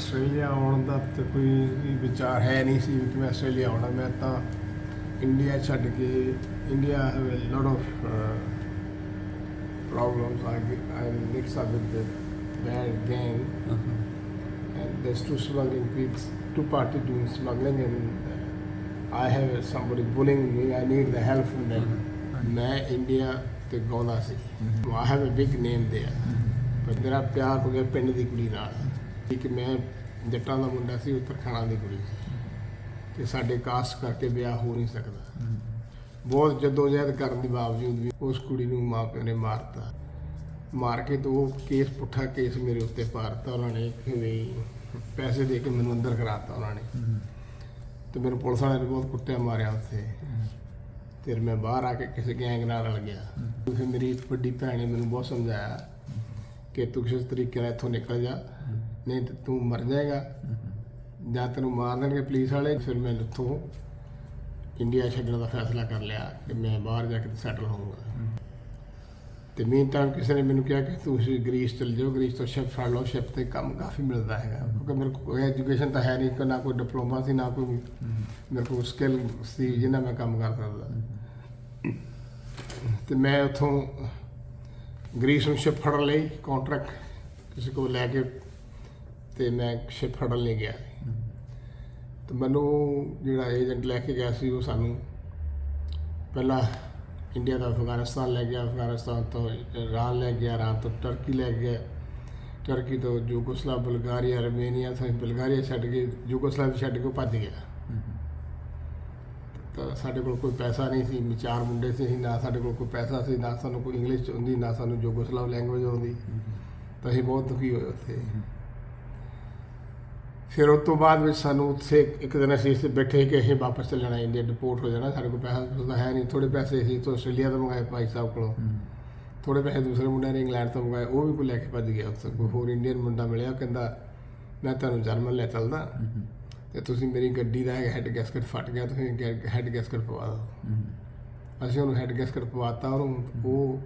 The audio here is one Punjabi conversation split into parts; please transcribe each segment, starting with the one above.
ਆਸਟ੍ਰੇਲੀਆ ਆਉਣ ਦਾ ਤਾਂ ਕੋਈ ਵੀ ਵਿਚਾਰ ਹੈ ਨਹੀਂ ਸੀ ਕਿ ਮੈਂ ਆਸਟ੍ਰੇਲੀਆ ਆਉਣਾ। ਮੈਂ ਤਾਂ ਇੰਡੀਆ ਛੱਡ ਕੇ India have a lot of problems. I'm mixed up with the bad gang, and there's two smuggling people, two parties doing smuggling, and I have somebody bullying me. I need the help from them. मैं इंडिया ਤੇ ਗਾਉਂਦਾ ਸੀ। I have a big name there, ਪਰ ਮੇਰਾ ਪਿਆਰ ਹੋ ਗਿਆ ਪਿੰਡ ਦੀ ਕੁੜੀ ਨਾਲ ਕਿ ਮੈਂ ਜੱਟਾਂ ਦਾ ਮੁੰਡਾ ਸੀ, ਉੱਤਰਾਖੰਡ ਦੀ ਕੁੜੀ ਸੀ ਤੇ ਸਾਡੇ ਕਾਸਟ ਕਰਕੇ ਵਿਆਹ ਹੋ ਨਹੀਂ ਸਕਦਾ। ਬਹੁਤ ਜਦੋਜਹਿਦ ਕਰਨ ਦੇ ਬਾਵਜੂਦ ਵੀ ਉਸ ਕੁੜੀ ਨੂੰ ਮਾਂ ਪਿਓ ਨੇ ਮਾਰਤਾ। ਮਾਰ ਕੇ ਤਾਂ ਉਹ ਕੇਸ ਪੁੱਠਾ ਕੇਸ ਮੇਰੇ ਉੱਤੇ ਪਾਰਤਾ ਉਹਨਾਂ ਨੇ ਕਿ ਵੀ ਪੈਸੇ ਦੇ ਕੇ ਮੈਨੂੰ ਅੰਦਰ ਕਰਾਤਾ ਉਹਨਾਂ ਨੇ ਤੇ ਮੈਨੂੰ ਪੁਲਿਸ ਵਾਲਿਆਂ ਨੇ ਬਹੁਤ ਕੁੱਟਿਆ ਮਾਰਿਆ ਉੱਥੇ। ਫਿਰ ਮੈਂ ਬਾਹਰ ਆ ਕੇ ਕਿਸੇ ਗੈਂਗ ਨਾਲ ਰਲ ਗਿਆ। ਫਿਰ ਮੇਰੀ ਵੱਡੀ ਭੈਣ ਨੇ ਮੈਨੂੰ ਬਹੁਤ ਸਮਝਾਇਆ ਕਿ ਤੂੰ ਕਿਸੇ ਤਰੀਕੇ ਨਾਲ ਇੱਥੋਂ ਨਿਕਲ ਜਾ, ਨਹੀਂ ਤਾਂ ਤੂੰ ਮਰ ਜਾਏਗਾ ਜਾਂ ਤੈਨੂੰ ਮਾਰ ਦੇਣਗੇ ਪੁਲਿਸ ਵਾਲੇ। ਫਿਰ ਮੈਂ ਉੱਥੋਂ ਇੰਡੀਆ ਛੱਡਣ ਦਾ ਫੈਸਲਾ ਕਰ ਲਿਆ ਕਿ ਮੈਂ ਬਾਹਰ ਜਾ ਕੇ ਸੈਟਲ ਹੋਊਂਗਾ। ਅਤੇ ਮੀਨ ਟਾਈਮ ਕਿਸੇ ਨੇ ਮੈਨੂੰ ਕਿਹਾ ਕਿ ਤੁਸੀਂ ਗਰੀਸ ਚਲ ਜਾਓ, ਗਰੀਸ ਤੋਂ ਸ਼ਿਪ ਫੜ ਲਓ, ਸ਼ਿਪ 'ਤੇ ਕੰਮ ਕਾਫੀ ਮਿਲਦਾ ਹੈਗਾ। ਕਿਉਂਕਿ ਮੇਰੇ ਕੋਲ ਕੋਈ ਐਜੂਕੇਸ਼ਨ ਤਾਂ ਹੈ ਨਹੀਂ, ਨਾ ਕੋਈ ਡਿਪਲੋਮਾ ਸੀ, ਨਾ ਕੋਈ ਮੇਰੇ ਕੋਲ ਸਕਿੱਲ ਸੀ ਜਿਹਨਾਂ ਮੈਂ ਕੰਮ ਕਰ ਸਕਦਾ। ਅਤੇ ਮੈਂ ਉੱਥੋਂ ਗਰੀਸ ਨੂੰ ਸ਼ਿਪ ਫੜਨ ਲਈ ਕੋਂਟਰੈਕਟ ਕਿਸੇ ਕੋਲ ਲੈ ਕੇ ਅਤੇ ਮੈਂ ਸ਼ਿਪ ਫੜਨ ਲਈ ਗਿਆ। ਅਤੇ ਮੈਨੂੰ ਜਿਹੜਾ ਏਜੰਟ ਲੈ ਕੇ ਗਿਆ ਸੀ ਉਹ ਸਾਨੂੰ ਪਹਿਲਾਂ ਇੰਡੀਆ ਤੋਂ ਅਫਗਾਨਿਸਤਾਨ ਲੈ ਗਿਆ, ਅਫਗਾਨਿਸਤਾਨ ਤੋਂ ਇਰਾਨ ਲੈ ਗਿਆ, ਇਰਾਨ ਤੋਂ ਟਰਕੀ ਲੈ ਗਿਆ, ਟਰਕੀ ਤੋਂ ਯੂਗੋਸਲਾਵ, ਬਲਗਾਰੀਆ, ਰਮੇਨੀਆ ਤੋਂ ਬਲਗਾਰੀਆ ਛੱਡ ਕੇ ਯੂਗੋਸਲਾਵ ਛੱਡ ਕੇ ਉਹ ਭੱਜ ਗਿਆ। ਤਾਂ ਸਾਡੇ ਕੋਲ ਕੋਈ ਪੈਸਾ ਨਹੀਂ ਸੀ, 4 ਮੁੰਡੇ ਸੀ, ਨਾ ਸਾਡੇ ਕੋਲ ਕੋਈ ਪੈਸਾ ਸੀ, ਨਾ ਸਾਨੂੰ ਕੋਈ ਇੰਗਲਿਸ਼ ਆਉਂਦੀ, ਨਾ ਸਾਨੂੰ ਯੂਗੋਸਲਾਵ ਲੈਂਗੁਏਜ ਆਉਂਦੀ। ਤਾਂ ਅਸੀਂ ਬਹੁਤ ਦੁਖੀ ਹੋਏ ਉੱਥੇ। ਫਿਰ ਉਸ ਤੋਂ ਬਾਅਦ ਵਿੱਚ ਸਾਨੂੰ ਉੱਥੇ ਇੱਕ ਦਿਨ ਅਸੀਂ ਇੱਥੇ ਬੈਠੇ ਕਿ ਅਸੀਂ ਵਾਪਸ ਚੱਲ ਜਾਣਾ, ਇੰਡੀਆ ਡਿਪੋਰਟ ਹੋ ਜਾਣਾ। ਸਾਡੇ ਕੋਲ ਪੈਸਾ ਤਾਂ ਹੈ ਨਹੀਂ, ਥੋੜ੍ਹੇ ਪੈਸੇ ਅਸੀਂ ਤੋਂ ਆਸਟ੍ਰੇਲੀਆ ਤੋਂ ਮੰਗਾਏ ਭਾਈ ਸਾਹਿਬ ਕੋਲੋਂ, ਥੋੜ੍ਹੇ ਪੈਸੇ ਦੂਸਰੇ ਮੁੰਡਿਆਂ ਨੇ ਇੰਗਲੈਂਡ ਤੋਂ ਮੰਗਾਏ, ਉਹ ਵੀ ਕੋਈ ਲੈ ਕੇ ਭੱਜ ਗਿਆ। ਉੱਥੇ ਕੋਈ ਹੋਰ ਇੰਡੀਅਨ ਮੁੰਡਾ ਮਿਲਿਆ, ਕਹਿੰਦਾ ਮੈਂ ਤੁਹਾਨੂੰ ਜਰਮਨ ਲੈ ਚੱਲਦਾ ਅਤੇ ਤੁਸੀਂ ਮੇਰੀ ਗੱਡੀ ਦਾ ਹੈਡ ਗੈਸਕਟ ਫਟ ਗਿਆ, ਤੁਸੀਂ ਹੈਡ ਗੈਸਕਟ ਪਵਾ ਦਿਓ। ਅਸੀਂ ਉਹਨੂੰ ਹੈਡ ਗੈਸਕਟ ਪਵਾਤਾ ਉਹਨੂੰ। ਉਹ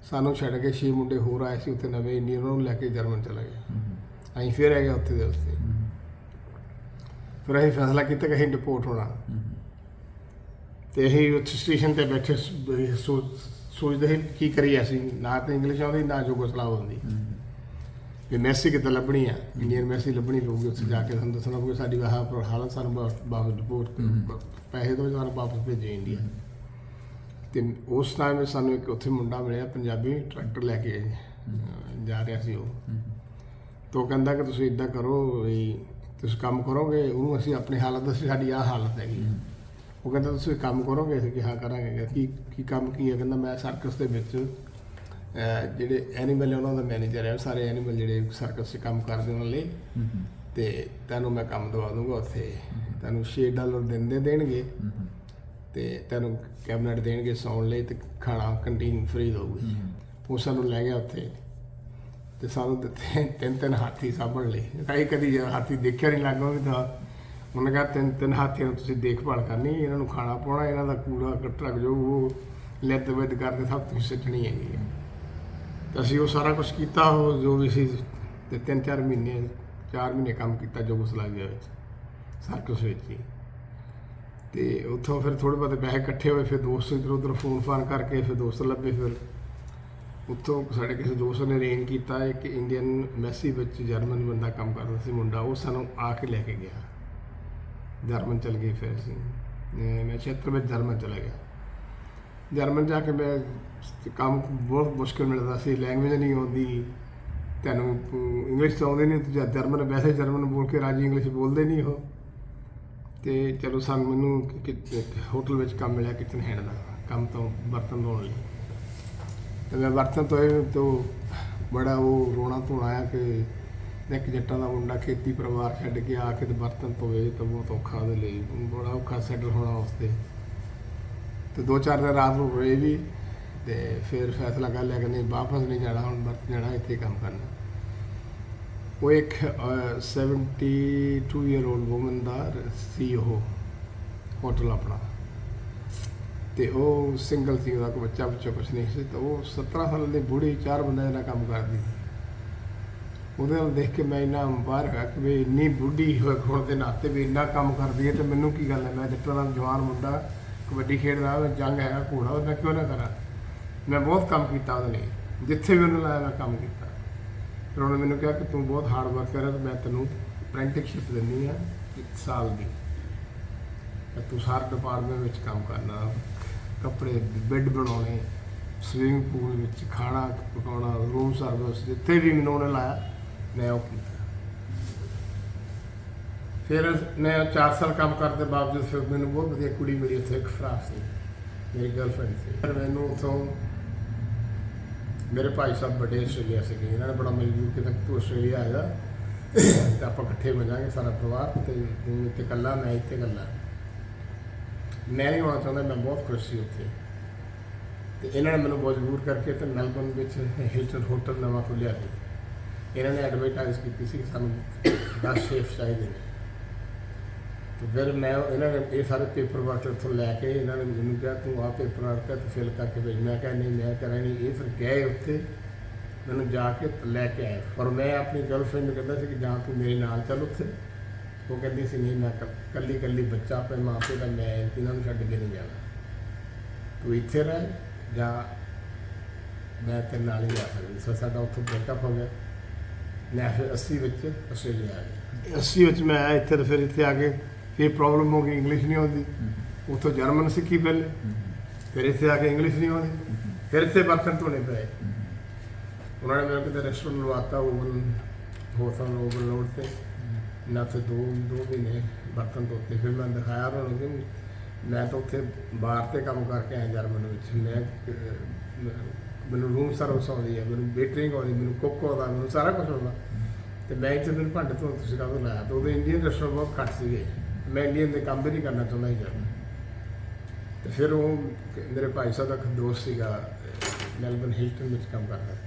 ਸਾਨੂੰ ਛੱਡ ਕੇ 6 ਮੁੰਡੇ ਹੋਰ ਆਏ ਸੀ ਉੱਥੇ ਨਵੇਂ ਇੰਡੀਅਨ, ਉਹਨੂੰ ਲੈ ਕੇ ਜਰਮਨ ਚਲਾ ਗਿਆ। ਅਸੀਂ ਫਿਰ ਰਹਿ ਗਏ ਉੱਥੇ ਦੇ ਉੱਤੇ। ਫਿਰ ਅਸੀਂ ਫੈਸਲਾ ਕੀਤਾ ਕਿ ਅਸੀਂ ਡਿਪੋਰਟ ਹੋਣਾ ਅਤੇ ਅਸੀਂ ਉੱਥੇ ਸਟੇਸ਼ਨ 'ਤੇ ਬੈਠੇ ਸੋਚਦੇ ਸੀ ਕੀ ਕਰੀਏ ਅਸੀਂ। ਨਾ ਤਾਂ ਇੰਗਲਿਸ਼ ਆਉਂਦੀ, ਨਾ ਯੂਗੋਸਲਾਵ ਆਉਂਦੀ, ਵੀ ਮੈਸੀ ਕਿੱਦਾਂ ਲੱਭਣੀ ਆ, ਇੰਡੀਅਨ ਮੈਸੀ ਲੱਭਣੀ ਪਊਗੀ। ਉੱਥੇ ਜਾ ਕੇ ਸਾਨੂੰ ਦੱਸਣਾ ਪਊਗਾ ਸਾਡੀ ਹਾਲਤ, ਸਾਨੂੰ ਵਾਪਸ ਡਿਪੋਰਟ ਪੈਸੇ ਤੋਂ ਸਾਨੂੰ ਵਾਪਸ ਭੇਜੇ ਇੰਡੀਆ। ਅਤੇ ਉਸ ਟਾਈਮ ਵਿੱਚ ਸਾਨੂੰ ਇੱਕ ਉੱਥੇ ਮੁੰਡਾ ਮਿਲਿਆ ਪੰਜਾਬੀ, ਟਰੈਕਟਰ ਲੈ ਕੇ ਜਾ ਰਿਹਾ ਸੀ ਉਹ। ਤਾਂ ਉਹ ਕਹਿੰਦਾ ਕਿ ਤੁਸੀਂ ਇੱਦਾਂ ਕਰੋ ਵੀ ਤੁਸੀਂ ਕੰਮ ਕਰੋਗੇ, ਉਹਨੂੰ ਅਸੀਂ ਆਪਣੀ ਹਾਲਤ ਦੱਸੀ, ਸਾਡੀ ਆਹ ਹਾਲਤ ਹੈਗੀ। ਉਹ ਕਹਿੰਦਾ ਤੁਸੀਂ ਕੰਮ ਕਰੋਗੇ, ਅਸੀਂ ਕਿਹਾ ਕਰਾਂਗੇ। ਕੀ ਕੰਮ ਕੀ ਹੈ? ਕਹਿੰਦਾ ਮੈਂ ਸਰਕਸ ਦੇ ਵਿੱਚ ਜਿਹੜੇ ਐਨੀਮਲ ਉਹਨਾਂ ਦਾ ਮੈਨੇਜਰ ਹੈ, ਸਾਰੇ ਐਨੀਮਲ ਜਿਹੜੇ ਸਰਕਸ 'ਚ ਕੰਮ ਕਰਦੇ ਉਹਨਾਂ ਲਈ, ਅਤੇ ਤੈਨੂੰ ਮੈਂ ਕੰਮ ਦਵਾ ਦੂੰਗਾ ਉੱਥੇ। ਤੈਨੂੰ $6 ਦਿਨ ਦੇ ਦੇਣਗੇ ਅਤੇ ਤੈਨੂੰ ਕੈਬਨਟ ਦੇਣਗੇ ਸੌਣ ਲਈ, ਅਤੇ ਖਾਣਾ ਕੰਟੀਨ ਫਰੀ ਦਊਗੀ। ਉਹ ਸਾਨੂੰ ਲੈ ਗਿਆ ਉੱਥੇ ਅਤੇ ਸਾਨੂੰ ਦਿੱਤੇ 3 ਹਾਥੀ ਸਾਂਭਣ ਲਈ। ਅਸੀਂ ਕਦੀ ਹਾਥੀ ਦੇਖਿਆ ਨਹੀਂ ਲੱਗਦਾ ਵੀ ਤਾਂ। ਉਹਨੇ ਕਿਹਾ 3 ਹਾਥੀਆਂ ਨੂੰ ਤੁਸੀਂ ਦੇਖਭਾਲ ਕਰਨੀ, ਇਹਨਾਂ ਨੂੰ ਖਾਣਾ ਪਾਉਣਾ, ਇਹਨਾਂ ਦਾ ਕੂੜਾ ਕਟਰ ਜੋ ਉਹ ਲਿੱਦ ਵਿੱਦ ਕਰਦੇ ਸਭ ਤੁਸੀਂ ਸਿੱਟਣੀ ਹੈਗੀ ਹੈ। ਤਾਂ ਅਸੀਂ ਉਹ ਸਾਰਾ ਕੁਛ ਕੀਤਾ, ਉਹ ਜੋ ਵੀ ਸੀ। ਅਤੇ 3-4 ਮਹੀਨੇ 4 ਮਹੀਨੇ ਕੰਮ ਕੀਤਾ ਯੂਗੋਸਲਾਵੀਆ ਵਿੱਚ, ਸਰਕਸ ਵਿੱਚ ਹੀ। ਅਤੇ ਉੱਥੋਂ ਫਿਰ ਥੋੜ੍ਹੇ ਬਹੁਤੇ ਪੈਸੇ ਇਕੱਠੇ ਹੋਏ। ਫਿਰ ਦੋਸਤ ਇੱਧਰ ਉੱਧਰ ਫੋਨ ਫਾਨ ਕਰਕੇ ਫਿਰ ਦੋਸਤ ਲੱਭੇ। ਫਿਰ ਉੱਥੋਂ ਸਾਡੇ ਕਿਸੇ ਦੋਸਤ ਨੇ ਅਰੇਂਜ ਕੀਤਾ ਇੱਕ ਇੰਡੀਅਨ ਮੈਸੀ ਵਿੱਚ ਜਰਮਨ ਬੰਦਾ ਕੰਮ ਕਰਦਾ ਸੀ ਮੁੰਡਾ, ਉਹ ਸਾਨੂੰ ਆ ਕੇ ਲੈ ਕੇ ਗਿਆ। ਜਰਮਨ ਚਲ ਗਏ ਫਿਰ ਅਸੀਂ। ਮੈਂ 76 ਵਿੱਚ ਜਰਮਨ ਚਲਾ ਗਿਆ। ਜਰਮਨ ਜਾ ਕੇ ਮੈਂ ਕੰਮ ਬਹੁਤ ਮੁਸ਼ਕਿਲ ਮਿਲਦਾ ਸੀ, ਲੈਂਗੁਏਜ ਨਹੀਂ ਆਉਂਦੀ, ਤੈਨੂੰ ਇੰਗਲਿਸ਼ ਤਾਂ ਆਉਂਦੀ ਨਹੀਂ, ਜਰਮਨ ਵੈਸੇ ਜਰਮਨ ਬੋਲ ਕੇ ਰਾਜੀ, ਇੰਗਲਿਸ਼ ਬੋਲਦੇ ਨਹੀਂ ਉਹ। ਅਤੇ ਚਲੋ ਮੈਨੂੰ ਹੋਟਲ ਵਿੱਚ ਕੰਮ ਮਿਲਿਆ ਕਿਚਨ ਹੈਂਡ ਦਾ ਕੰਮ, ਤੋਂ ਬਰਤਨ ਧੋਣ ਲਈ। ਅਤੇ ਮੈਂ ਬਰਤਨ ਧੋਏ ਤੋਂ ਬੜਾ ਉਹ ਰੋਣਾ ਧੋਣਾ ਆਇਆ ਕਿ ਇੱਕ ਜੱਟਾਂ ਦਾ ਮੁੰਡਾ ਖੇਤੀ ਪਰਿਵਾਰ ਛੱਡ ਕੇ ਆ ਕੇ ਅਤੇ ਬਰਤਨ ਧੋਏ ਤਾਂ ਬਹੁਤ ਔਖਾ ਉਹਦੇ ਲਈ, ਬੜਾ ਔਖਾ ਸੈਟਲ ਹੋਣਾ ਉਸ 'ਤੇ। ਅਤੇ 2-4 ਦਿਨ ਰਾਤ ਨੂੰ ਰਹੇ ਵੀ, ਅਤੇ ਫਿਰ ਫੈਸਲਾ ਕਰ ਲਿਆ ਕਿ ਨਹੀਂ ਵਾਪਸ ਨਹੀਂ ਜਾਣਾ, ਹੁਣ ਵਰਤ ਜਾਣਾ, ਇੱਥੇ ਕੰਮ ਕਰਨਾ। ਉਹ ਇੱਕ 72 ਈਅਰ ਓਲਡ ਵੂਮਨ ਦਾ ਸੀ ਉਹ ਹੋਟਲ ਆਪਣਾ, ਅਤੇ ਉਹ ਸਿੰਗਲ ਸੀ, ਉਹਦਾ ਕੋਈ ਬੱਚਾ ਕੁਛ ਨਹੀਂ ਸੀ। ਤਾਂ ਉਹ 17 ਸਾਲ ਦੀ ਬੁੜੀ 4 ਬੰਦਿਆਂ ਨਾਲ ਕੰਮ ਕਰਦੀ ਸੀ। ਉਹਦੇ ਵੱਲ ਦੇਖ ਕੇ ਮੈਂ ਇੰਨਾ ਬਾਹਰ ਹੈਗਾ ਕਿ ਵੀ ਇੰਨੀ ਬੁੱਢੀ ਹੋਣ ਦੇ ਨਾਤੇ ਵੀ ਇੰਨਾ ਕੰਮ ਕਰਦੀ ਹੈ ਤੇ ਮੈਨੂੰ ਕੀ ਗੱਲ ਹੈ। ਮੈਂ ਜਿੱਦਾਂ ਦਾ ਜਵਾਨ ਮੁੰਡਾ ਕਬੱਡੀ ਖੇਡਦਾ, ਜੰਗ ਹੈਗਾ ਘੋੜਾ, ਉਹ ਮੈਂ ਕਿਉਂ ਨਾ ਕਰਾਂ। ਮੈਂ ਬਹੁਤ ਕੰਮ ਕੀਤਾ ਉਹਦੇ ਲਈ, ਜਿੱਥੇ ਵੀ ਉਹਨੇ ਲਾਇਆ ਮੈਂ ਕੰਮ ਕੀਤਾ। ਫਿਰ ਉਹਨੇ ਮੈਨੂੰ ਕਿਹਾ ਕਿ ਤੂੰ ਬਹੁਤ ਹਾਰਡ ਵਰਕ ਕਰ ਰਿਹਾ ਤੇ ਮੈਂ ਤੈਨੂੰ ਅਪ੍ਰੈਂਟਿਸਸ਼ਿਪ ਦਿੰਦੀ ਹਾਂ 1 ਸਾਲ ਦੀ, ਤੂੰ ਸਾਰੇ ਡਿਪਾਰਟਮੈਂਟ ਵਿੱਚ ਕੰਮ ਕਰਨਾ, ਕੱਪੜੇ ਬੈੱਡ ਬਣਾਉਣੇ, ਸਵਿਮਿੰਗ ਪੂਲ ਵਿੱਚ ਖਾਣਾ ਪਕਾਉਣਾ, ਰੂਮ ਸਰਵਿਸ, ਜਿੱਥੇ ਵੀ ਮੈਨੂੰ ਉਹਨੇ ਲਾਇਆ ਮੈਂ ਉਹ ਕੀਤਾ। ਫਿਰ ਮੈਂ 4 ਸਾਲ ਕੰਮ ਕਰਨ ਦੇ ਬਾਵਜੂਦ ਫਿਰ ਮੈਨੂੰ ਬਹੁਤ ਵਧੀਆ ਕੁੜੀ ਮਿਲੀ ਉੱਥੇ, ਇੱਕ ਫਰਾਂਸ ਸੀ, ਮੇਰੀ ਗਰਲਫ੍ਰੈਂਡ ਸੀ। ਫਿਰ ਮੈਨੂੰ ਉੱਥੋਂ ਮੇਰੇ ਭਾਈ ਸਾਹਿਬ ਵੱਡੇ ਆਸਟ੍ਰੇਲੀਆ ਸੀਗੇ, ਇਹਨਾਂ ਨੇ ਬੜਾ ਮਜਬੂਰ ਕੀਤਾ ਕਿ ਤੂੰ ਆਸਟ੍ਰੇਲੀਆ ਆਏਗਾ ਅਤੇ ਆਪਾਂ ਇਕੱਠੇ ਹੋ ਜਾਵਾਂਗੇ ਸਾਰਾ ਪਰਿਵਾਰ, ਅਤੇ ਤੂੰ ਇੱਥੇ ਇਕੱਲਾ, ਮੈਂ ਇੱਥੇ ਇਕੱਲਾ। ਮੈਂ ਨਹੀਂ ਆਉਣਾ ਚਾਹੁੰਦਾ, ਮੈਂ ਬਹੁਤ ਖੁਸ਼ ਸੀ ਉੱਥੇ। ਅਤੇ ਇਹਨਾਂ ਨੇ ਮੈਨੂੰ ਮਜਬੂਰ ਕਰਕੇ ਅਤੇ ਮੈਲਬਰਨ ਵਿੱਚ ਹਿਲਟਨ ਹੋਟਲ ਨਵਾਂ ਖੁੱਲ੍ਹਿਆ ਸੀ। ਇਹਨਾਂ ਨੇ ਐਡਵਰਟਾਈਜ਼ ਕੀਤੀ ਸੀ ਕਿ ਸਾਨੂੰ 10 ਸ਼ੈਫ ਚਾਹੀਦੇ ਨੇ। ਅਤੇ ਫਿਰ ਮੈਂ ਇਹਨਾਂ ਨੇ ਇਹ ਸਾਰੇ ਪੇਪਰ ਵਰਕ ਉੱਥੋਂ ਲੈ ਕੇ ਇਹਨਾਂ ਨੇ ਮੈਨੂੰ ਕਿਹਾ ਤੂੰ ਆਹ ਪੇਪਰ ਵਰਕ ਤੇ ਫਿਲ ਕਰਕੇ ਭੇਜ। ਮੈਂ ਕਿਹਾ ਨਹੀਂ, ਮੈਂ ਕਰਾਂ ਨਹੀਂ। ਇਹ ਫਿਰ ਗਏ ਉੱਥੇ ਮੈਨੂੰ ਜਾ ਕੇ ਲੈ ਕੇ ਆਏ। ਪਰ ਮੈਂ ਆਪਣੀ ਗਰਲਫ੍ਰੈਂਡ ਨੂੰ ਕਹਿੰਦਾ ਸੀ ਕਿ ਜਾਂ ਤੂੰ ਮੇਰੇ ਨਾਲ ਚੱਲ ਉੱਥੇ। ਉਹ ਕਹਿੰਦੀ ਸੀ ਨਹੀਂ, ਮੈਂ ਇਕੱਲੀ ਬੱਚਾ ਆਪਣੇ ਮਾਂ ਪਿਓ ਦਾ, ਮੈਂ ਇਹਨਾਂ ਨੂੰ ਛੱਡ ਕੇ ਨਹੀਂ ਜਾਣਾ, ਤੂੰ ਇੱਥੇ ਰਹਿ ਜਾਂ ਮੈਂ ਤੇਰੇ ਨਾਲ ਹੀ ਜਾ ਸਕਦੀ। ਸੋ ਸਾਡਾ ਉੱਥੋਂ ਬ੍ਰੇਕਅਪ ਹੋ ਗਿਆ। ਮੈਂ ਫਿਰ 80 ਵਿੱਚ ਆਸਟ੍ਰੇਲੀਆ ਆ ਗਿਆ। 80 ਵਿੱਚ ਮੈਂ ਆਇਆ ਇੱਥੇ, ਤਾਂ ਫਿਰ ਇੱਥੇ ਆ ਕੇ ਫਿਰ ਪ੍ਰੋਬਲਮ ਹੋ ਗਈ, ਇੰਗਲਿਸ਼ ਨਹੀਂ ਆਉਂਦੀ। ਉੱਥੋਂ ਜਰਮਨ ਸਿੱਖੀ ਪਹਿਲੇ, ਫਿਰ ਇੱਥੇ ਆ ਕੇ ਇੰਗਲਿਸ਼ ਨਹੀਂ ਆਉਂਦੀ, ਫਿਰ ਇੱਥੇ ਬਰਤਨ ਧੋਣੇ ਪਏ। ਉਹਨਾਂ ਨੇ ਮੈਨੂੰ ਕਿਤੇ ਰੈਸਟੋਰੈਂਟ ਲਵਾਤਾ, ਓਵਨ ਹੋਟਲ ਓਵਨ ਲੋਡ 'ਤੇ ਨਾ, ਉੱਥੇ 2 ਮਹੀਨੇ ਬਰਤਨ ਧੋਤੇ। ਫਿਰ ਮੈਂ ਦਿਖਾਇਆ ਉਹਨਾਂ ਨੂੰ ਕਿ ਮੈਂ ਤਾਂ ਉੱਥੇ ਬਾਹਰ 'ਤੇ ਕੰਮ ਕਰਕੇ ਆਇਆ ਜਰਮਨ ਵਿੱਚ। ਮੈਨੂੰ ਰੂਮ ਸਰਵਿਸ ਆਉਂਦੀ ਹੈ, ਮੈਨੂੰ ਵੇਟਰਿੰਗ ਆਉਂਦੀ, ਮੈਨੂੰ ਕੁੱਕ ਆਉਂਦਾ, ਮੈਨੂੰ ਸਾਰਾ ਕੁਛ ਆਉਂਦਾ। ਅਤੇ ਮੈਂ ਇੱਥੇ ਮੈਨੂੰ ਭਾਂਡੇ ਧੋਣ ਤੁਸੀਂ ਕਾਹਤੋਂ ਲਾਇਆ। ਅਤੇ ਉਦੋਂ ਇੰਡੀਅਨ ਰੈਸਟੋਰੈਂਟ ਬਹੁਤ ਘੱਟ ਸੀਗੇ, ਮੈਂ ਇੰਡੀਅਨ ਦੇ ਕੰਮ ਵੀ ਨਹੀਂ ਕਰਨਾ ਚਾਹੁੰਦਾ ਸੀ ਜਰਮਨ। ਅਤੇ ਫਿਰ ਉਹ ਮੇਰੇ ਭਾਈ ਸਾਹਿਬ ਦਾ ਇੱਕ ਦੋਸਤ ਸੀਗਾ ਮੈਲਬਰਨ ਹਿਲਟਨ ਵਿੱਚ ਕੰਮ ਕਰਦਾ ਸੀ।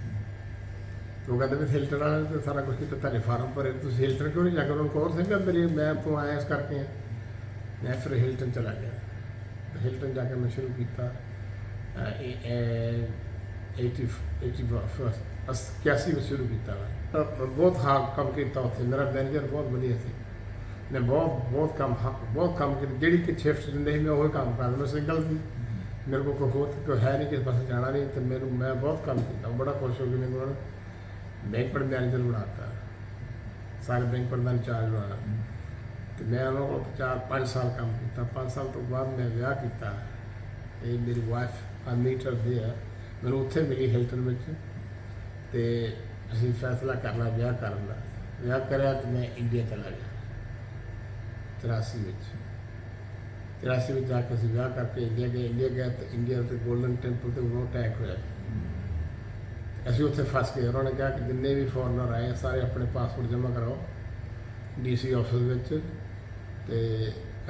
ਉਹ ਕਹਿੰਦੇ ਵੀ ਹਿਲਟਨ ਵਾਲੇ ਤਾਂ ਸਾਰਾ ਕੁਛ ਕੀਤਾ, ਤੁਹਾਡੇ ਫਾਰਮ ਭਰੇ, ਤੁਸੀਂ ਹਿਲਟਨ ਕਿਉਂ ਨਹੀਂ ਜਾ ਕੇ ਉਹਨਾਂ ਨੂੰ ਕਹੋ ਸਿੰਘ ਮੈਂ ਤੋਂ ਆਇਆ ਇਸ ਕਰਕੇ। ਮੈਂ ਫਿਰ ਹਿਲਟਨ ਚਲਾ ਗਿਆ। ਹਿਲਟਨ ਜਾ ਕੇ ਮੈਂ ਸ਼ੁਰੂ ਕੀਤਾ 81 ਵਿੱਚ ਸ਼ੁਰੂ ਕੀਤਾ। ਮੈਂ ਬਹੁਤ ਹਾਰਡ ਕੰਮ ਕੀਤਾ ਉੱਥੇ। ਮੇਰਾ ਮੈਨੇਜਰ ਬਹੁਤ ਵਧੀਆ ਸੀ। ਮੈਂ ਬਹੁਤ ਕੰਮ ਕੀਤਾ। ਜਿਹੜੀ ਕਿ ਸ਼ਿਫਟ ਦਿੰਦੇ ਸੀ ਮੈਂ ਉਹੀ ਕੰਮ ਕਰਦਾ। ਮੈਂ ਸਿੰਗਲ ਸੀ, ਮੇਰੇ ਕੋਲ ਕੋਈ ਹੈ ਨਹੀਂ, ਕਿਸੇ ਪਾਸੇ ਜਾਣਾ ਨਹੀਂ। ਅਤੇ ਮੈਂ ਬਹੁਤ ਕੰਮ ਕੀਤਾ। ਬੜਾ ਖੁਸ਼ ਹੋ ਕੇ ਮੈਨੂੰ ਉਹਨਾਂ ਨੇ ਬੈਂਕ ਮੈਨੇਜਰ ਬਣਾਤਾ, ਸਾਰੇ ਬੈਂਕ ਦਾ ਇੰਚਾਰਜ ਬਣਾਇਆ। ਅਤੇ ਮੈਂ ਉਹਨਾਂ ਕੋਲ 4-5 ਸਾਲ ਕੰਮ ਕੀਤਾ। 5 ਸਾਲ ਤੋਂ ਬਾਅਦ ਮੈਂ ਵਿਆਹ ਕੀਤਾ। ਇਹ ਮੇਰੀ ਵਾਈਫ ਮੀਟ ਕਰਦੀ ਆ, ਮੈਨੂੰ ਉੱਥੇ ਮਿਲੀ ਹਿਲਟਨ ਵਿੱਚ। ਅਤੇ ਅਸੀਂ ਫੈਸਲਾ ਕਰ ਲਿਆ ਵਿਆਹ ਕਰਨ ਦਾ। ਵਿਆਹ ਕਰਿਆ ਅਤੇ ਮੈਂ ਇੰਡੀਆ ਚਲਾ ਗਿਆ 83 ਵਿੱਚ। 83 ਵਿੱਚ ਜਾ ਕੇ ਅਸੀਂ ਵਿਆਹ ਕਰਕੇ ਇੰਡੀਆ ਗਏ ਅਤੇ ਇੰਡੀਆ 'ਤੇ ਗੋਲਡਨ ਟੈਂਪਲ 'ਤੇ ਉਦੋਂ ਅਟੈਕ ਹੋਇਆ। ਅਸੀਂ ਉੱਥੇ ਫਸ ਗਏ। ਉਹਨਾਂ ਨੇ ਕਿਹਾ ਕਿ ਜਿੰਨੇ ਵੀ ਫੋਰਨਰ ਆਏ ਸਾਰੇ ਆਪਣੇ ਪਾਸਪੋਰਟ ਜਮ੍ਹਾਂ ਕਰਾਓ DC ਆਫਿਸ ਵਿੱਚ। ਅਤੇ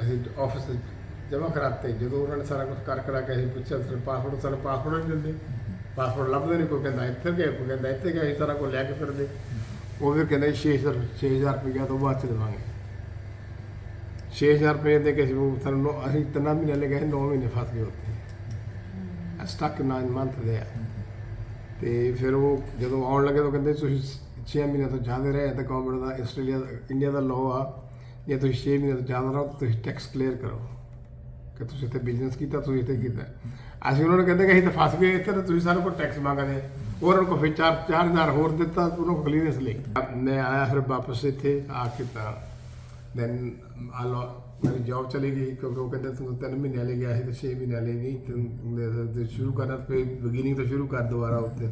ਅਸੀਂ ਆਫਿਸ ਜਮ੍ਹਾਂ ਕਰਾਤੇ। ਜਦੋਂ ਉਹਨਾਂ ਨੇ ਸਾਰਾ ਕੁਛ ਕਰਾ ਕੇ ਅਸੀਂ ਪੁੱਛਿਆ ਸਾਨੂੰ ਪਾਸਪੋਰਟ ਨਹੀਂ ਦਿੰਦੇ, ਪਾਸਪੋਰਟ ਲੱਭਦੇ ਨਹੀਂ। ਕੋਈ ਕਹਿੰਦਾ ਇੱਥੇ ਗਏ, ਕੋਈ ਕਹਿੰਦਾ ਇੱਥੇ ਗਏ। ਅਸੀਂ ਸਾਰਾ ਕੁਝ ਲੈ ਕੇ ਫਿਰਦੇ। ਉਹ ਵੀ ਕਹਿੰਦੇ 6,000 ਰੁਪਈਆ ਤੋਂ ਬਾਅਦ 'ਚ ਦੇਵਾਂਗੇ। 6,000 ਰੁਪਏ ਦੇ ਕੇ ਅਸੀਂ 3 ਮਹੀਨੇ ਲੈ ਗਏ, 9 ਮਹੀਨੇ ਫਸ ਗਏ ਉੱਥੇ। ਸਟਕ 9 ਮੰਥ ਦੇ ਆ। ਅਤੇ ਫਿਰ ਉਹ ਜਦੋਂ ਆਉਣ ਲੱਗੇ ਤਾਂ ਕਹਿੰਦੇ ਤੁਸੀਂ 6 ਮਹੀਨੇ ਤੋਂ ਜ਼ਿਆਦਾ ਰਹੇ ਤਾਂ ਗੌਰਮੈਂਟ ਦਾ ਇੰਡੀਆ ਦਾ ਲਾਅ ਆ, ਜੇ ਤੁਸੀਂ 6 ਮਹੀਨੇ ਤੋਂ ਜ਼ਿਆਦਾ ਰਹੋ ਤਾਂ ਤੁਸੀਂ ਟੈਕਸ ਕਲੀਅਰ ਕਰੋ ਕਿ ਤੁਸੀਂ ਇੱਥੇ ਬਿਜ਼ਨਸ ਕੀਤਾ, ਤੁਸੀਂ ਇੱਥੇ ਕੀਤਾ। ਅਸੀਂ ਉਹਨਾਂ ਨੂੰ ਕਹਿੰਦੇ ਕਿ ਅਸੀਂ ਤਾਂ ਫਸ ਗਏ ਇੱਥੇ, ਤਾਂ ਤੁਸੀਂ ਸਾਡੇ ਕੋਲ ਟੈਕਸ ਮੰਗਦੇ। ਉਹਨਾਂ ਕੋਲ ਫਿਰ 4,000 ਹੋਰ ਦਿੱਤਾ ਉਹਨਾਂ ਕੋਲ ਕਲੀਅਰੈਂਸ ਲਈ। ਮੈਂ ਆਇਆ ਫਿਰ ਵਾਪਸ ਇੱਥੇ ਆ ਕੇ ਤਾਂ ਦੈਨ ਮੇਰੀ ਜੋਬ ਚਲੀ ਗਈ, ਕਿਉਂਕਿ ਉਹ ਕਹਿੰਦੇ ਤੂੰ 3 ਮਹੀਨਿਆਂ ਲਈ ਗਿਆ ਸੀ ਅਤੇ 6 ਮਹੀਨਿਆਂ ਲਈ ਨਹੀਂ, ਤੂੰ ਸ਼ੁਰੂ ਕਰਨਾ ਫਿਰ ਬਿਗਿਨਿੰਗ ਤੋਂ ਸ਼ੁਰੂ ਕਰ ਦੁਬਾਰਾ ਉੱਥੇ।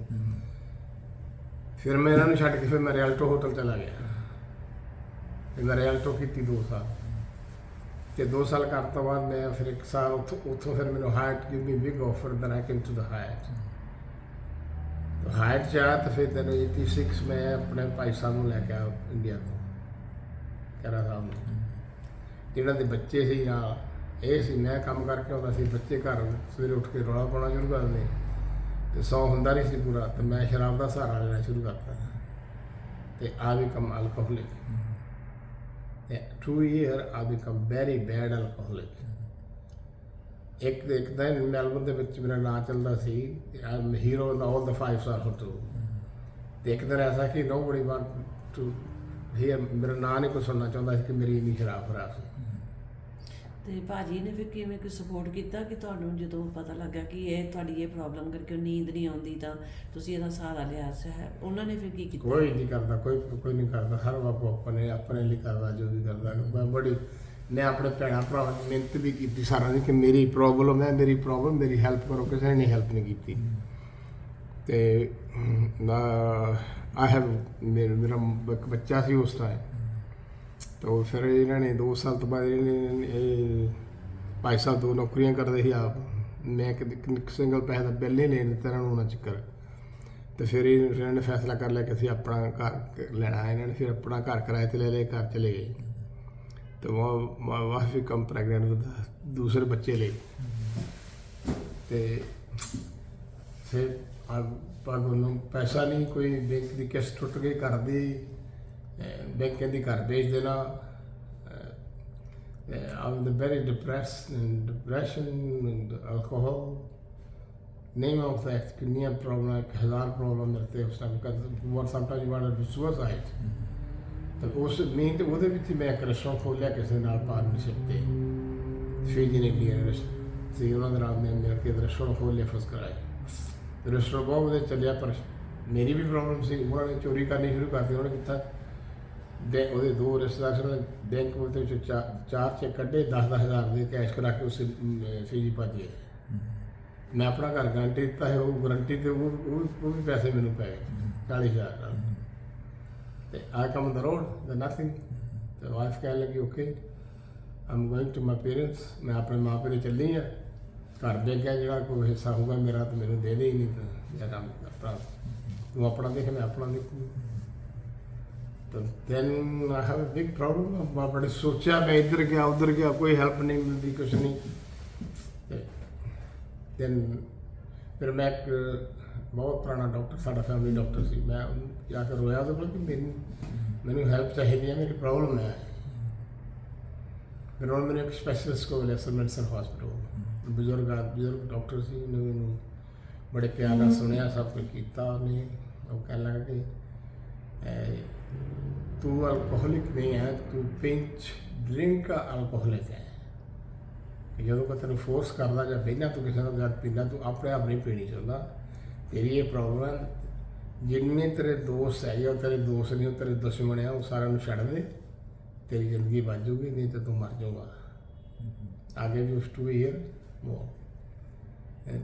ਫਿਰ ਮੈਂ ਇਹਨਾਂ ਨੂੰ ਛੱਡ ਕੇ ਫਿਰ ਮੈਂ ਰਿਆਲਟੋ ਹੋਟਲ ਚਲਾ ਗਿਆ। ਫਿਰ ਮੈਂ ਰਿਆਲਟੋ ਕੀਤੀ 2 ਸਾਲ। ਅਤੇ 2 ਸਾਲ ਕਰਨ ਤੋਂ ਬਾਅਦ ਮੈਂ ਫਿਰ 1 ਸਾਲ ਉੱਥੋਂ ਫਿਰ ਮੈਨੂੰ Hyatt give me big offer, then I came to the Hyatt. Hyatt 'ਚ ਆਇਆ ਤਾਂ ਫਿਰ ਤੈਨੂੰ 86 ਮੈਂ ਆਪਣੇ ਭਾਈ ਸਾਹਿਬ ਨੂੰ ਲੈ ਕੇ ਆਇਆ ਇੰਡੀਆ ਤੋਂ, ਖਹਿਰਾ ਸਾਹਿਬ ਨੂੰ, ਜਿਹਨਾਂ ਦੇ ਬੱਚੇ ਸੀ ਨਾਲ। ਇਹ ਸੀ ਮੈਂ ਕੰਮ ਕਰਕੇ ਆਉਂਦਾ ਸੀ, ਬੱਚੇ ਘਰ ਸਵੇਰੇ ਉੱਠ ਕੇ ਰੌਲਾ ਪਾਉਣਾ ਸ਼ੁਰੂ ਕਰ ਦਿੰਦੇ ਅਤੇ 100 ਹੁੰਦਾ ਨਹੀਂ ਸੀ ਪੂਰਾ। ਅਤੇ ਮੈਂ ਸ਼ਰਾਬ ਦਾ ਸਹਾਰਾ ਲੈਣਾ ਸ਼ੁਰੂ ਕਰਤਾ ਅਤੇ ਆ become alcoholic. 2 years I become very bad alcoholic। ਇੱਕ ਦਿਨ ਮੈਲਬਰਨ ਦੇ ਵਿੱਚ ਮੇਰਾ ਨਾਂ ਚੱਲਦਾ ਸੀ ਹੀਰੋ ਇਨ ਆਲ ਦਾ 5 star ਹੋਟਲ। ਅਤੇ ਇੱਕ ਦਿਨ ਐਸਾ ਕਿ nobody want ਟੂ ਹੀਅਰ ਮੇਰਾ ਨਾਂ ਨਹੀਂ ਕੋਈ ਸੁਣਨਾ ਚਾਹੁੰਦਾ ਸੀ ਕਿ ਮੇਰੀ ਇੰਨੀ ਸ਼ਰਾਬ ਖਰਾਬ ਸੀ। ਤੇ ਭਾਜੀ ਨੇ ਫਿਰ ਕਿਵੇਂ ਕੋਈ ਸਪੋਰਟ ਕੀਤਾ ਕਿ ਤੁਹਾਨੂੰ ਜਦੋਂ ਪਤਾ ਲੱਗਾ ਕਿ ਇਹ ਤੁਹਾਡੀ ਇਹ ਪ੍ਰੋਬਲਮ ਕਰਕੇ ਨੀਂਦ ਨਹੀਂ ਆਉਂਦੀ ਤਾਂ ਤੁਸੀਂ ਇਹਦਾ ਸਹਾਰਾ ਲਿਆ ਹੈ, ਉਹਨਾਂ ਨੇ ਫਿਰ ਕੀ ਕੀਤਾ? ਕੋਈ ਨਹੀਂ ਕਰਦਾ, ਕੋਈ ਨਹੀਂ ਕਰਦਾ, ਹਰ ਬਾਪੂ ਆਪਣੇ ਲਈ ਕਰਦਾ ਜੋ ਵੀ ਕਰਦਾ। ਮੈਂ ਆਪਣੇ ਭੈਣਾਂ ਭਰਾਵਾਂ ਦੀ ਮਿਹਨਤ ਵੀ ਕੀਤੀ ਸਾਰਿਆਂ ਦੀ ਕਿ ਮੇਰੀ ਪ੍ਰੋਬਲਮ ਹੈ, ਮੇਰੀ ਹੈਲਪ ਕਰੋ, ਕਿਸੇ ਨੇ ਨਹੀਂ ਹੈਲਪ ਨਹੀਂ ਕੀਤੀ। ਤੇ ਮੇਰਾ ਇੱਕ ਬੱਚਾ ਸੀ ਉਸ ਟਾਈਮ, ਤਾਂ ਫਿਰ ਇਹਨਾਂ ਨੇ 2 ਸਾਲ ਤੋਂ ਬਾਅਦ ਭਾਈ ਸਾਹਿਬ 2 ਨੌਕਰੀਆਂ ਕਰਦੇ ਸੀ ਆਪ, ਮੈਂ ਇੱਕ ਸਿੰਗਲ ਪੈਸੇ ਦਾ ਬਿੱਲ ਨਹੀਂ ਲੈਣ ਦਿੱਤਾ ਇਹਨਾਂ ਨੂੰ ਉਹਨਾਂ ਚੱਕਰ। ਤੇ ਫਿਰ ਇਹਨਾਂ ਨੇ ਫੈਸਲਾ ਕਰ ਲਿਆ ਕਿ ਅਸੀਂ ਆਪਣਾ ਘਰ ਲੈਣਾ। ਇਹਨਾਂ ਨੇ ਫਿਰ ਆਪਣਾ ਘਰ ਕਿਰਾਏ 'ਤੇ ਲੈ ਲਿਆ, ਘਰ ਚਲੇ ਗਏ। तो वाइफ भी कम प्रेगनेंट विद दूसरे बच्चे ले ते फिर पैसा नहीं, कोई बैंक की किस्त टुट गई, घर दी बैंक कहती घर भेज देना। I'm very depressed and depression and alcohol name of that कितनी प्रॉब्लम, 1000 प्रॉब्लम मिलते उस टाइम का। sometimes you want to do suicide। तो उस मेन तो वो मैं एक रेस्टोरेंट खोल लिया किसी पार्टनरशिप से, फीजी ने सी उन्होंने मैं मिल के रेस्टोरेंट खोल लिया फर्स्ट कराए। तो रेस्टोरेंट बहुत वधिया चलिया, पर मेरी भी प्रॉब्लम सी। उन्होंने चोरी करनी शुरू कर दी। उन्होंने किया वो 2 रिश्तेदार ने बैंक बोलते 4 चेक कड्ढे 10-10 हज़ार दे कैश करा के उस फीजी भज गए। मैं अपना घर गारंटी दिता है, वो गारंटी तो वो भी पैसे मैंने पै गए 40,000। I come on the road, there's nothing। तो वाइफ कहने लगी okay I am going to my parents, मैं अपने माँ प्यो दे चली हाँ, घर दे गया जो कोई हिस्सा होगा मेरा तो मैंने दे दे ही नहीं। तो यार अपना तू अपना देख, मैं अपना देखूँ। तो then I have a big problem. मैं बड़े सोचा, मैं इधर गया उधर गया, कोई हेल्प नहीं मिलती, कुछ नहीं। दैन फिर मैं एक बहुत पुराना डॉक्टर, साडा फैमिली डॉक्टर सी, मैं जाकर रोया तो बोल कि मैंने हेल्प चाहिए, मेरी प्रॉब्लम है। फिर उन्होंने मैंने एक स्पैशलिस्ट को बोलिया मेडिसिन हॉस्पिटल, बुजुर्ग डॉक्टर सी, उन्होंने बड़े प्यार ਨਾਲ सुनिया, सब कुछ किया। उन्हें वो कहने लगा कि तू अल्कोहलिक नहीं है, तू पिंच ड्रिंक का अल्कोहलिक है। जो कोई तेन फोर्स करता ਜਾਂ ਪਹਿਲਾਂ तू किसी का जब पीना, तू अपने आप नहीं पीनी चाहता। तेरी ये प्रॉब्लम है, जिन्ने तेरे दोस्त है या तेरे दोस्त नहीं, तेरे दुश्मन है, वो सारा छड़ दे, तेरी जिंदगी बच जाऊगी, नहीं तो तू मर जाऊगा। आगे भी उस 2 ईयर वो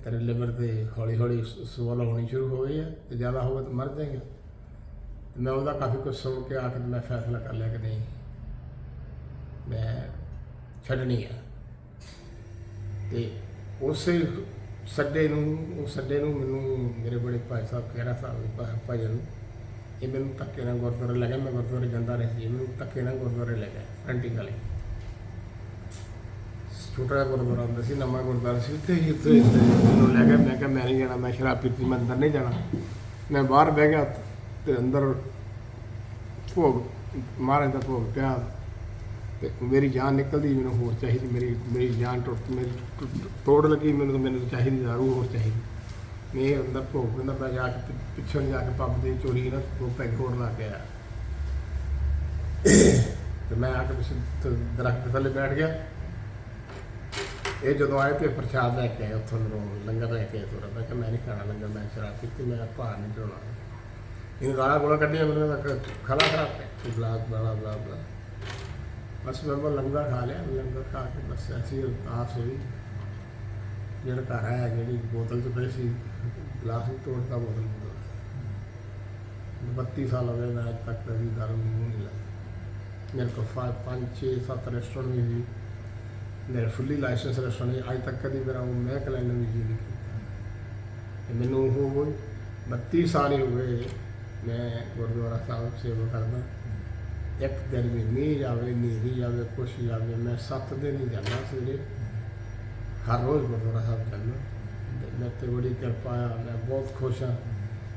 तेरे लिवर से हौली हौली स्वल होनी शुरू हो गई है, तो ज़्यादा होगा तो मर जाएगा। मैं वह काफ़ी कुछ सुन के आखिर मैं फैसला कर लिया कि नहीं मैं छड्डनी है। तो उस सड्डे मैनू मेरे बड़े भाई साहब खैरा साहब भाजन ये मैंने धक्के ना गुरुद्वारे ले गए। मैं गुरुद्वारे जाता रहा जी, मैंने धक्के ना गुरुद्वारे ले गए। फ्रंटिंग वाले छोटा गुरुद्वारा होंदा सी, नवा गुरुद्वारा सी, मैनू ले गए। मैं मैं नहीं जाना, मैं शराब पीती, मैं अंदर नहीं जाना। मैं बाहर बह गया तो अंदर भोग महाराज का भोग पिया, तो मेरी जान निकलती, मैंने होर चाहिए, मेरी जान मेरी तोड़ लगी, मैंने चाहिए दारू होर चाहिए। मैं अंदर भोग पिंदा, मैं जाके पिछों जाके पब से चोरी ना 2 पैग होर ला के आया। तो मैं आके पिछले दरख्त थले बैठ गया। ये जो आए तो प्रसाद लैके आए, उतों लंगर लैके आए थोड़ा। मैं मैं नहीं खाना लंगर, मैं शराब पीती, मैं भार नहीं चढ़ाना। इन गाला गुला कड्डिया, मैंने खला खराब बला बला बला बला बस मैं लंगर खा लिया। लंगर खा के बस ऐसी आस हुई, जो घर आया जी बोतल च पी सी, गिलास भी तोड़ता, बोतल भी तोड़ता। 32 साल हो गए, मैं अज तक कभी दारू मुँह नहीं लाया। मेरे को 5, 6, 7 रेस्टोरेंट भी थी, मेरे फुली लाइसेंस रेस्टोरेंट। अज तक कभी मेरा वो महक लैने भी जी नहीं किया। मैनू वो 32 साल ही हो गए मैं गुरुद्वारा साहब सेवा करदा। एक दिन भी मीह जाए, नीरी जाए, कुछ जाए, मैं 7 दिन ही जाना सवेरे, हर रोज़ गुरुद्वारा साहब जाना। मेरे ते बड़ी कृपा है, मैं बहुत खुश हाँ।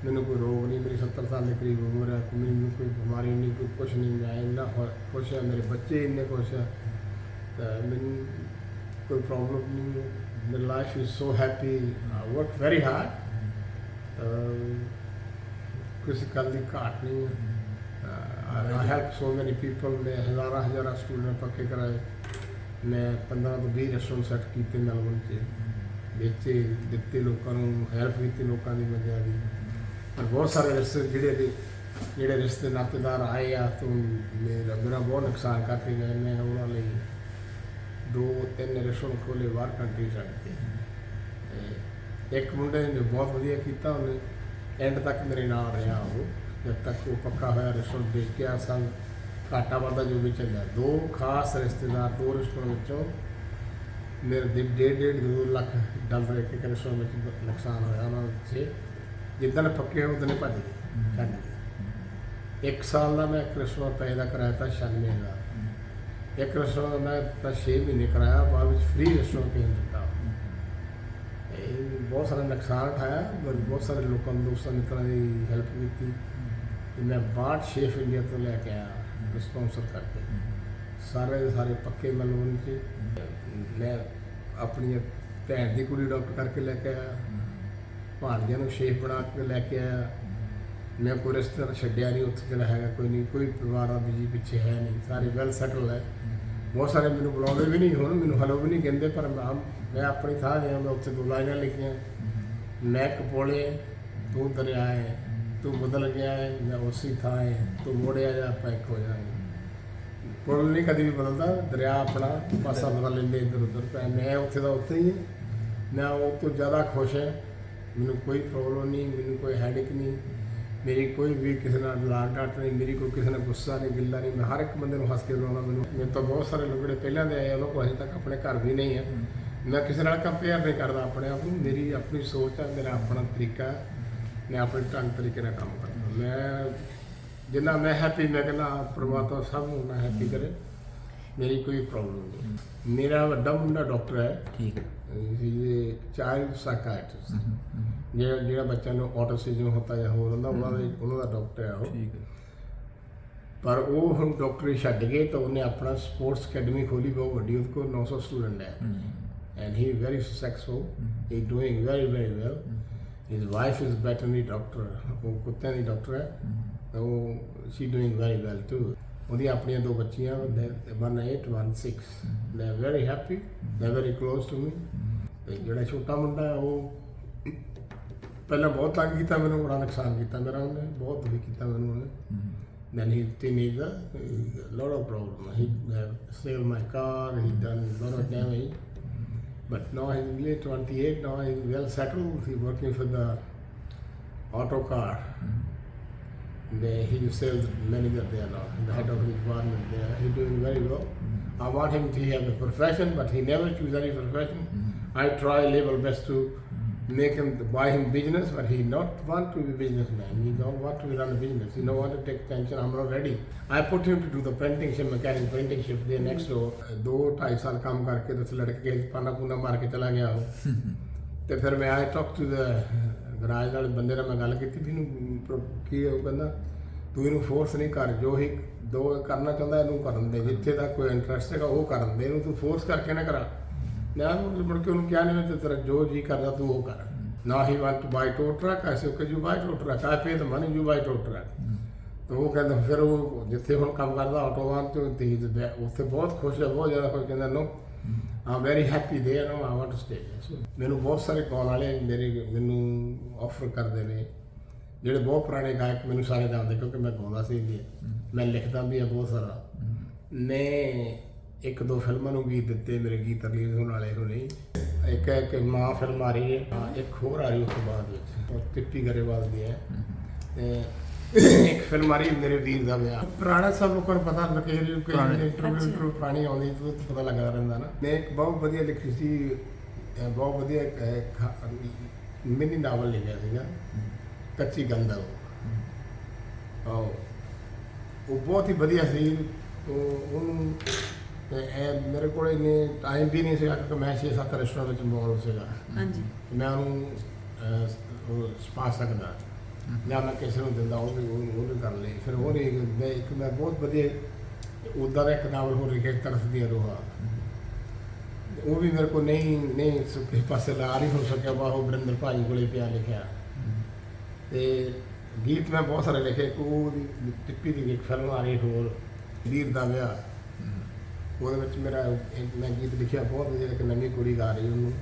मैंने कोई रोग नहीं, मेरी 70 साल के करीब उम्र है, मैंने कोई बीमारी नहीं, कोई कुछ नहीं। मैं इन्ना खुश है, मेरे बच्चे इन्ने खुश है, मैंने कोई प्रॉब्लम नहीं। मेरी life is so happy. I work very hard, किसी गल की घाट नहीं है। I help so many people. मैं हज़ारा स्टूडेंट पक्के कराए, मैं 15 ਤੋਂ 20 ਰੈਸਟੋਰੈਂਟ ਸੈੱਟ ਕੀਤੇ ਮੈਲਬਨ 'ਚ, ਵੇਚੇ ਦਿੱਤੇ ਲੋਕਾਂ ਨੂੰ, ਹੈਲਪ ਕੀਤੀ ਲੋਕਾਂ ਦੀ ਬੰਦਿਆਂ ਦੀ। ਪਰ ਬਹੁਤ ਸਾਰੇ ਜਿਹੜੇ ਰਿਸ਼ਤੇ ਨਾਤੇਦਾਰ ਆਏ ਆ ਤੋਂ ਮੇਰਾ ਬਹੁਤ ਨੁਕਸਾਨ ਕਰਕੇ ਗਏ। ਮੈਂ ਉਹਨਾਂ ਲਈ 2-3 ਰੈਸਟੋਰੈਂਟ ਖੋਲ੍ਹੇ ਬਾਹਰ ਕੰਟਰੀ ਛੱਡ ਕੇ। ਇੱਕ ਮੁੰਡੇ ਨੇ ਬਹੁਤ ਵਧੀਆ ਕੀਤਾ, ਉਹਨੇ ਐਂਡ ਤੱਕ ਮੇਰੇ ਨਾਲ ਰਿਹਾ। ਉਹ ਜਦ ਤੱਕ ਉਹ ਪੱਕਾ ਹੋਇਆ ਰੈਸਟੋਰੈਂਟ ਦੇਖ ਕੇ ਸਾਨੂੰ ਘਾਟਾ ਵਾਧਾ ਜੋ ਵੀ ਚੱਲਿਆ। 2 ਖਾਸ ਰਿਸ਼ਤੇਦਾਰ 2 ਰੈਸਟੋਰੈਂਟ ਵਿੱਚੋਂ ਮੇਰੇ ਦੇ 1.5-2 ਲੱਖ ਡਾਲਰ ਇੱਕ ਰੈਸਟੋਰੈਂਟ ਵਿੱਚ ਨੁਕਸਾਨ ਹੋਇਆ ਉਹਨਾਂ ਵਿੱਚ। ਜਿੱਦਣ ਪੱਕੇ ਉਹਦੇ ਨੇ ਭੱਜ ਗਏ ਛੱਡ ਕੇ। 1 ਸਾਲ ਦਾ ਮੈਂ ਇੱਕ ਰੈਸਟੋਰੈਂਟ ਪੈ ਦਾ ਕਿਰਾਇਆ ਤਾਂ 96,000। ਇੱਕ ਰੈਸਟੋਰੈਂਟ ਦਾ ਮੈਂ ਤਾਂ 6 ਮਹੀਨੇ ਕਿਰਾਇਆ, ਬਾਅਦ ਵਿੱਚ ਫ੍ਰੀ ਰੈਸਟੋਰੈਂਟ ਭੇਜ ਦਿੱਤਾ। ਬਹੁਤ ਸਾਰਾ ਨੁਕਸਾਨ ਉਠਾਇਆ, ਬਹੁਤ ਸਾਰੇ ਲੋਕਾਂ ਨੂੰ, ਦੋਸਤਾਂ ਮਿੱਤਰਾਂ ਦੀ ਹੈਲਪ ਕੀਤੀ। ਮੈਂ 62 ਸ਼ੇਫ ਇੰਡੀਆ ਤੋਂ ਲੈ ਕੇ ਆਇਆ ਸਪਾਂਸਰ ਕਰਕੇ, ਸਾਰੇ ਦੇ ਸਾਰੇ ਪੱਕੇ ਮੈਲਬਨ 'ਚ। ਮੈਂ ਆਪਣੀ ਭੈਣ ਦੀ ਕੁੜੀ ਡਾਕਟਰ ਕਰਕੇ ਲੈ ਕੇ ਆਇਆ, ਭਾਣਜਿਆਂ ਨੂੰ ਸ਼ੇਫ ਬਣਾ ਕੇ ਲੈ ਕੇ ਆਇਆ। ਮੈਂ ਕੋਈ ਰਿਸ਼ਤੇਦਾਰ ਛੱਡਿਆ ਨਹੀਂ ਉੱਥੇ, ਜਿਹੜਾ ਹੈਗਾ ਕੋਈ ਨਹੀਂ, ਕੋਈ ਪਰਿਵਾਰ ਆ ਵੀ ਪਿੱਛੇ ਹੈ ਨਹੀਂ, ਸਾਰੇ ਵੈਲ ਸੈਟਲ ਹੈ। ਬਹੁਤ ਸਾਰੇ ਮੈਨੂੰ ਬੁਲਾਉਂਦੇ ਵੀ ਨਹੀਂ, ਹੁਣ ਮੈਨੂੰ ਹਲੋ ਵੀ ਨਹੀਂ ਕਹਿੰਦੇ, ਪਰ ਮੈਂ ਆਪਣੀ ਥਾਂ ਗਿਆ। ਮੈਂ ਉੱਥੇ 2 ਲਾਈਨਾਂ ਲਿਖੀਆਂ, ਮੈਂ ਕਪੋਲੇ ਤੂੰ ਦਰਿਆ ਹੈ, ਤੂੰ ਬਦਲ ਗਿਆ ਹੈ, ਮੈਂ ਉਸੇ ਥਾਂ ਹੈ, ਤੂੰ ਮੋੜਿਆ ਜਾ ਆਪਾਂ ਇੱਕ ਹੋ ਜਾਏ। ਪੁਲ ਨਹੀਂ ਕਦੇ ਵੀ ਬਦਲਦਾ, ਦਰਿਆ ਆਪਣਾ ਪਾਸਾ ਬਦਲ ਲੈਂਦੇ ਇੱਧਰ ਉੱਧਰ। ਮੈਂ ਉੱਥੇ ਦਾ ਉੱਥੇ ਹੀ, ਮੈਂ ਉਹ ਤੋਂ ਜ਼ਿਆਦਾ ਖੁਸ਼ ਹੈ। ਮੈਨੂੰ ਕੋਈ ਪ੍ਰੋਬਲਮ ਨਹੀਂ, ਮੈਨੂੰ ਕੋਈ ਹੈਡਿਕ ਨਹੀਂ, ਮੇਰੀ ਕੋਈ ਵੀ ਕਿਸੇ ਨਾਲ ਲਾਗ ਡਾਟ ਨਹੀਂ, ਮੇਰੀ ਕੋਈ ਕਿਸੇ ਨਾਲ ਗੁੱਸਾ ਨਹੀਂ, ਗਿੱਲਾ ਨਹੀਂ। ਮੈਂ ਹਰ ਇੱਕ ਬੰਦੇ ਨੂੰ ਹੱਸ ਕੇ ਬੁਲਾਉਣਾ। ਮੈਨੂੰ ਤਾਂ ਬਹੁਤ ਸਾਰੇ ਲੋਕ ਜਿਹੜੇ ਪਹਿਲਾਂ ਦੇ ਆਏ, ਉਹਨਾਂ ਕੋਲ ਅਜੇ ਤੱਕ ਆਪਣੇ ਘਰ ਵੀ ਨਹੀਂ ਹੈ। ਮੈਂ ਕਿਸੇ ਨਾਲ ਕੰਪੇਅਰ ਨਹੀਂ ਕਰਦਾ ਆਪਣੇ ਆਪ ਨੂੰ। ਮੇਰੀ ਆਪਣੀ ਸੋਚ ਹੈ, ਮੇਰਾ ਆਪਣਾ ਤਰੀਕਾ ਹੈ, ਮੈਂ ਆਪਣੇ ਢੰਗ ਤਰੀਕੇ ਨਾਲ ਕੰਮ ਕਰਦਾ। ਮੈਂ ਜਿੰਨਾ ਮੈਂ ਹੈਪੀ, ਮੈਂ ਕਹਿੰਦਾ ਪਰਮਾਤਮਾ ਸਭ ਨੂੰ ਨਾ ਹੈਪੀ ਕਰੇ। ਮੇਰੀ ਕੋਈ ਪ੍ਰੋਬਲਮ ਨਹੀਂ। ਮੇਰਾ ਵੱਡਾ ਮੁੰਡਾ ਡਾਕਟਰ ਹੈ, ਠੀਕ ਹੈ, ਚਾਈਲਡ ਸਾਈਕਾਇਟਰਿਸਟ। ਜਿਹੜਾ ਬੱਚਾ ਨੂੰ ਆਟਿਜ਼ਮ ਹੁੰਦਾ ਜਾਂ ਹੋਰ ਹੁੰਦਾ, ਉਹਨਾਂ ਦਾ ਡਾਕਟਰ ਹੈ ਉਹ। ਠੀਕ ਹੈ। ਪਰ ਉਹ ਹੁਣ ਡਾਕਟਰੀ ਛੱਡ ਗਏ ਤਾਂ ਉਹਨੇ ਆਪਣਾ ਸਪੋਰਟਸ ਅਕੈਡਮੀ ਖੋਲੀ, ਬਹੁਤ ਵੱਡੀ। ਉਹਦੇ ਕੋਲ 900 ਸਟੂਡੈਂਟ ਹੈ, and he very successful, he doing very well. His wife is veterinary doctor, ਉਹ ਕੁੱਤਿਆਂ ਦੀ ਡਾਕਟਰ ਹੈ। ਉਹ she doing very well too. ਉਹਦੀਆਂ ਆਪਣੀਆਂ 2 ਬੱਚੀਆਂ, 1 8, 1 6। They are very happy, they are very close to me. ਤੇ ਜਿਹੜਾ ਛੋਟਾ ਮੁੰਡਾ ਉਹ ਪਹਿਲਾਂ ਬਹੁਤ ਤੰਗ ਕੀਤਾ ਮੈਨੂੰ, ਬੜਾ ਨੁਕਸਾਨ ਕੀਤਾ ਮੇਰਾ ਉਹਨੇ, ਬਹੁਤ ਦੁਖੀ ਕੀਤਾ ਮੈਨੂੰ ਉਹਨੇ। Then he teenager, a lot of problems. He sold my car, he done a lot of damage. But now he's only 28, now he's well settled. He's working for the auto car. He sales manager there now, the head of the department there. He's doing very well. I want him to have a profession, but he never choose any profession. I try level best to make him buy him business, but he not want to be businessman. He don't want to run a business. He don't want to take pension. I'm not ready. I put him to do the printing shift, mechanic printing shift there next door. 2-2.5 ਸਾਲ ਕੰਮ ਕਰਕੇ ਤੇ ਲੜਕੇ ਪਾਣਾ ਪੂਨਾ ਮਾਰ ਕੇ ਚਲਾ ਗਿਆ ਉਹ। ਤੇ ਫਿਰ ਮੈਂ I talk to the garage ਵਾਲੇ ਬੰਦੇ ਨਾਲ ਮੈਂ ਗੱਲ ਕੀਤੀ ਵੀ ਇਹਨੂੰ ਕੀ, ਉਹ ਕਹਿੰਦਾ ਤੂੰ ਇਹਨੂੰ ਫੋਰਸ ਨਹੀਂ ਕਰ, ਜੋ ਹੀ ਕਰਨਾ ਚਾਹੁੰਦਾ ਇਹਨੂੰ ਕਰਨ ਦੇ, ਜਿੱਥੇ ਤੱਕ ਕੋਈ ਇੰਟਰਸਟ ਹੈਗਾ ਉਹ ਕਰਨ ਦੇ, ਇਹਨੂੰ ਤੂੰ ਫੋਰਸ ਕਰਕੇ ਨਾ ਕਰਾ। ਮੈਂ ਮੁੜ ਕੇ ਉਹਨੂੰ ਕਿਹਾ ਨਹੀਂ, ਤੇਰਾ ਜੋ ਜੀ ਕਰਦਾ ਤੂੰ ਉਹ ਕਰ। ਨਾ ਹੀ want to buy tow truck, ਐਸੇ okay you buy tow truck, I pay the money, you buy tow truck. ਤਾਂ ਉਹ ਕਹਿੰਦਾ, ਫਿਰ ਉਹ ਜਿੱਥੇ ਹੁਣ ਕੰਮ ਕਰਦਾ ਆਟੋਵਾਨ ਤੇ ਉੱਥੇ ਬਹੁਤ ਖੁਸ਼ ਹੈ, ਬਹੁਤ ਜ਼ਿਆਦਾ ਖੁਸ਼। ਕਹਿੰਦਾ ਨੋ ਆਮ ਵੈਰੀ ਹੈਪੀ ਦੇ, ਨੋ ਆਈ ਵਾਂਟ ਟੂ ਸਟੇ। ਮੈਨੂੰ ਬਹੁਤ ਸਾਰੇ ਕਾਲ ਵਾਲੇ ਮੈਨੂੰ ਆਫਰ ਕਰਦੇ ਨੇ, ਜਿਹੜੇ ਬਹੁਤ ਪੁਰਾਣੇ ਗਾਇਕ ਮੈਨੂੰ ਸਾਰੇ ਜਾਣਦੇ, ਕਿਉਂਕਿ ਮੈਂ ਗਾਉਂਦਾ ਸੀ ਇੰਡੀਆ, ਮੈਂ ਲਿਖਦਾ ਵੀ ਆ ਬਹੁਤ ਸਾਰਾ। ਮੈਂ 1-2 ਫਿਲਮਾਂ ਨੂੰ ਗੀਤ ਦਿੱਤੇ, ਮੇਰੇ ਗੀਤ ਰਿਲੀਜ਼ ਹੋਣ ਵਾਲੇ ਹੋਣੇ। ਇੱਕ ਮਾਂ ਫਿਲਮ ਆ ਰਹੀ ਹੈ, ਇੱਕ ਹੋਰ ਆ ਰਹੀ ਉਸ ਤੋਂ ਬਾਅਦ ਵਿੱਚ, ਉਹ ਟਿੱਪੀ ਗਰੇਵਾਲ ਦੀ ਹੈ। ਇੱਕ ਫਿਲਮ ਆ ਰਹੀ ਮੇਰੇ ਵੀਰ ਦਾ ਵਿਆਹ। ਪੁਰਾਣਾ ਸਭ ਲੋਕਾਂ ਨੂੰ ਪਤਾ, ਇੰਟਰਵਿਊ ਪੁਰਾਣੀ ਆਉਂਦੀ ਤਾਂ ਪਤਾ ਲੱਗਦਾ ਰਹਿੰਦਾ ਨਾ। ਮੈਂ ਇੱਕ ਬਹੁਤ ਵਧੀਆ ਲਿਖੀ ਸੀ, ਬਹੁਤ ਵਧੀਆ ਮਿਨੀ ਨਾਵਲ ਲਿਖਿਆ ਸੀਗਾ, ਕੱਚੀ ਗੰਦਲ। ਉਹ ਬਹੁਤ ਹੀ ਵਧੀਆ ਸੀ। ਉਹਨੂੰ ਮੇਰੇ ਕੋਲ ਇੰਨੇ ਟਾਈਮ ਵੀ ਨਹੀਂ ਸੀਗਾ, ਕਿਉਂਕਿ ਮੈਂ 6-7 ਰੈਸਟੋਰੈਂਟ ਵਿੱਚ ਇਨਵੋਲਵ ਸੀਗਾ। ਹਾਂਜੀ, ਮੈਂ ਉਹਨੂੰ ਪਾ ਸਕਦਾ ਜਾਂ ਮੈਂ ਕਿਸੇ ਨੂੰ ਦਿੰਦਾ, ਉਹਨੇ ਕਰ ਲਈ। ਫਿਰ ਮੈਂ ਬਹੁਤ ਵਧੀਆ ਉੱਦਾਂ ਦਾ ਇੱਕ ਨਾਵਲ ਹੋ ਰਿਹਾ, ਤਰਸ ਦੀਆਂ ਰੋਹਾਂ। ਉਹ ਵੀ ਮੇਰੇ ਕੋਲ ਨਹੀਂ ਕਿਸੇ ਪਾਸੇ ਲਾ ਨਹੀਂ ਹੋ ਸਕਿਆ, ਉਹ ਵਰਿੰਦਰ ਭਾਜੀ ਕੋਲੇ ਪਿਆ ਲਿਖਿਆ। ਤੇ ਗੀਤ ਮੈਂ ਬਹੁਤ ਸਾਰੇ ਲਿਖੇ। ਉਹਦੀ ਟਿੱਪੀ ਦੀ ਇੱਕ ਫਿਲਮ ਆ ਰਹੀ ਹੋਰ ਵੀਰ ਦਾ ਵਿਆਹ, ਉਹਦੇ ਵਿੱਚ ਮੈਂ ਗੀਤ ਲਿਖਿਆ ਬਹੁਤ ਵਧੀਆ। ਇੱਕ ਨਵੀਂ ਕੁੜੀ ਗਾ ਰਹੀ ਉਹਨੂੰ,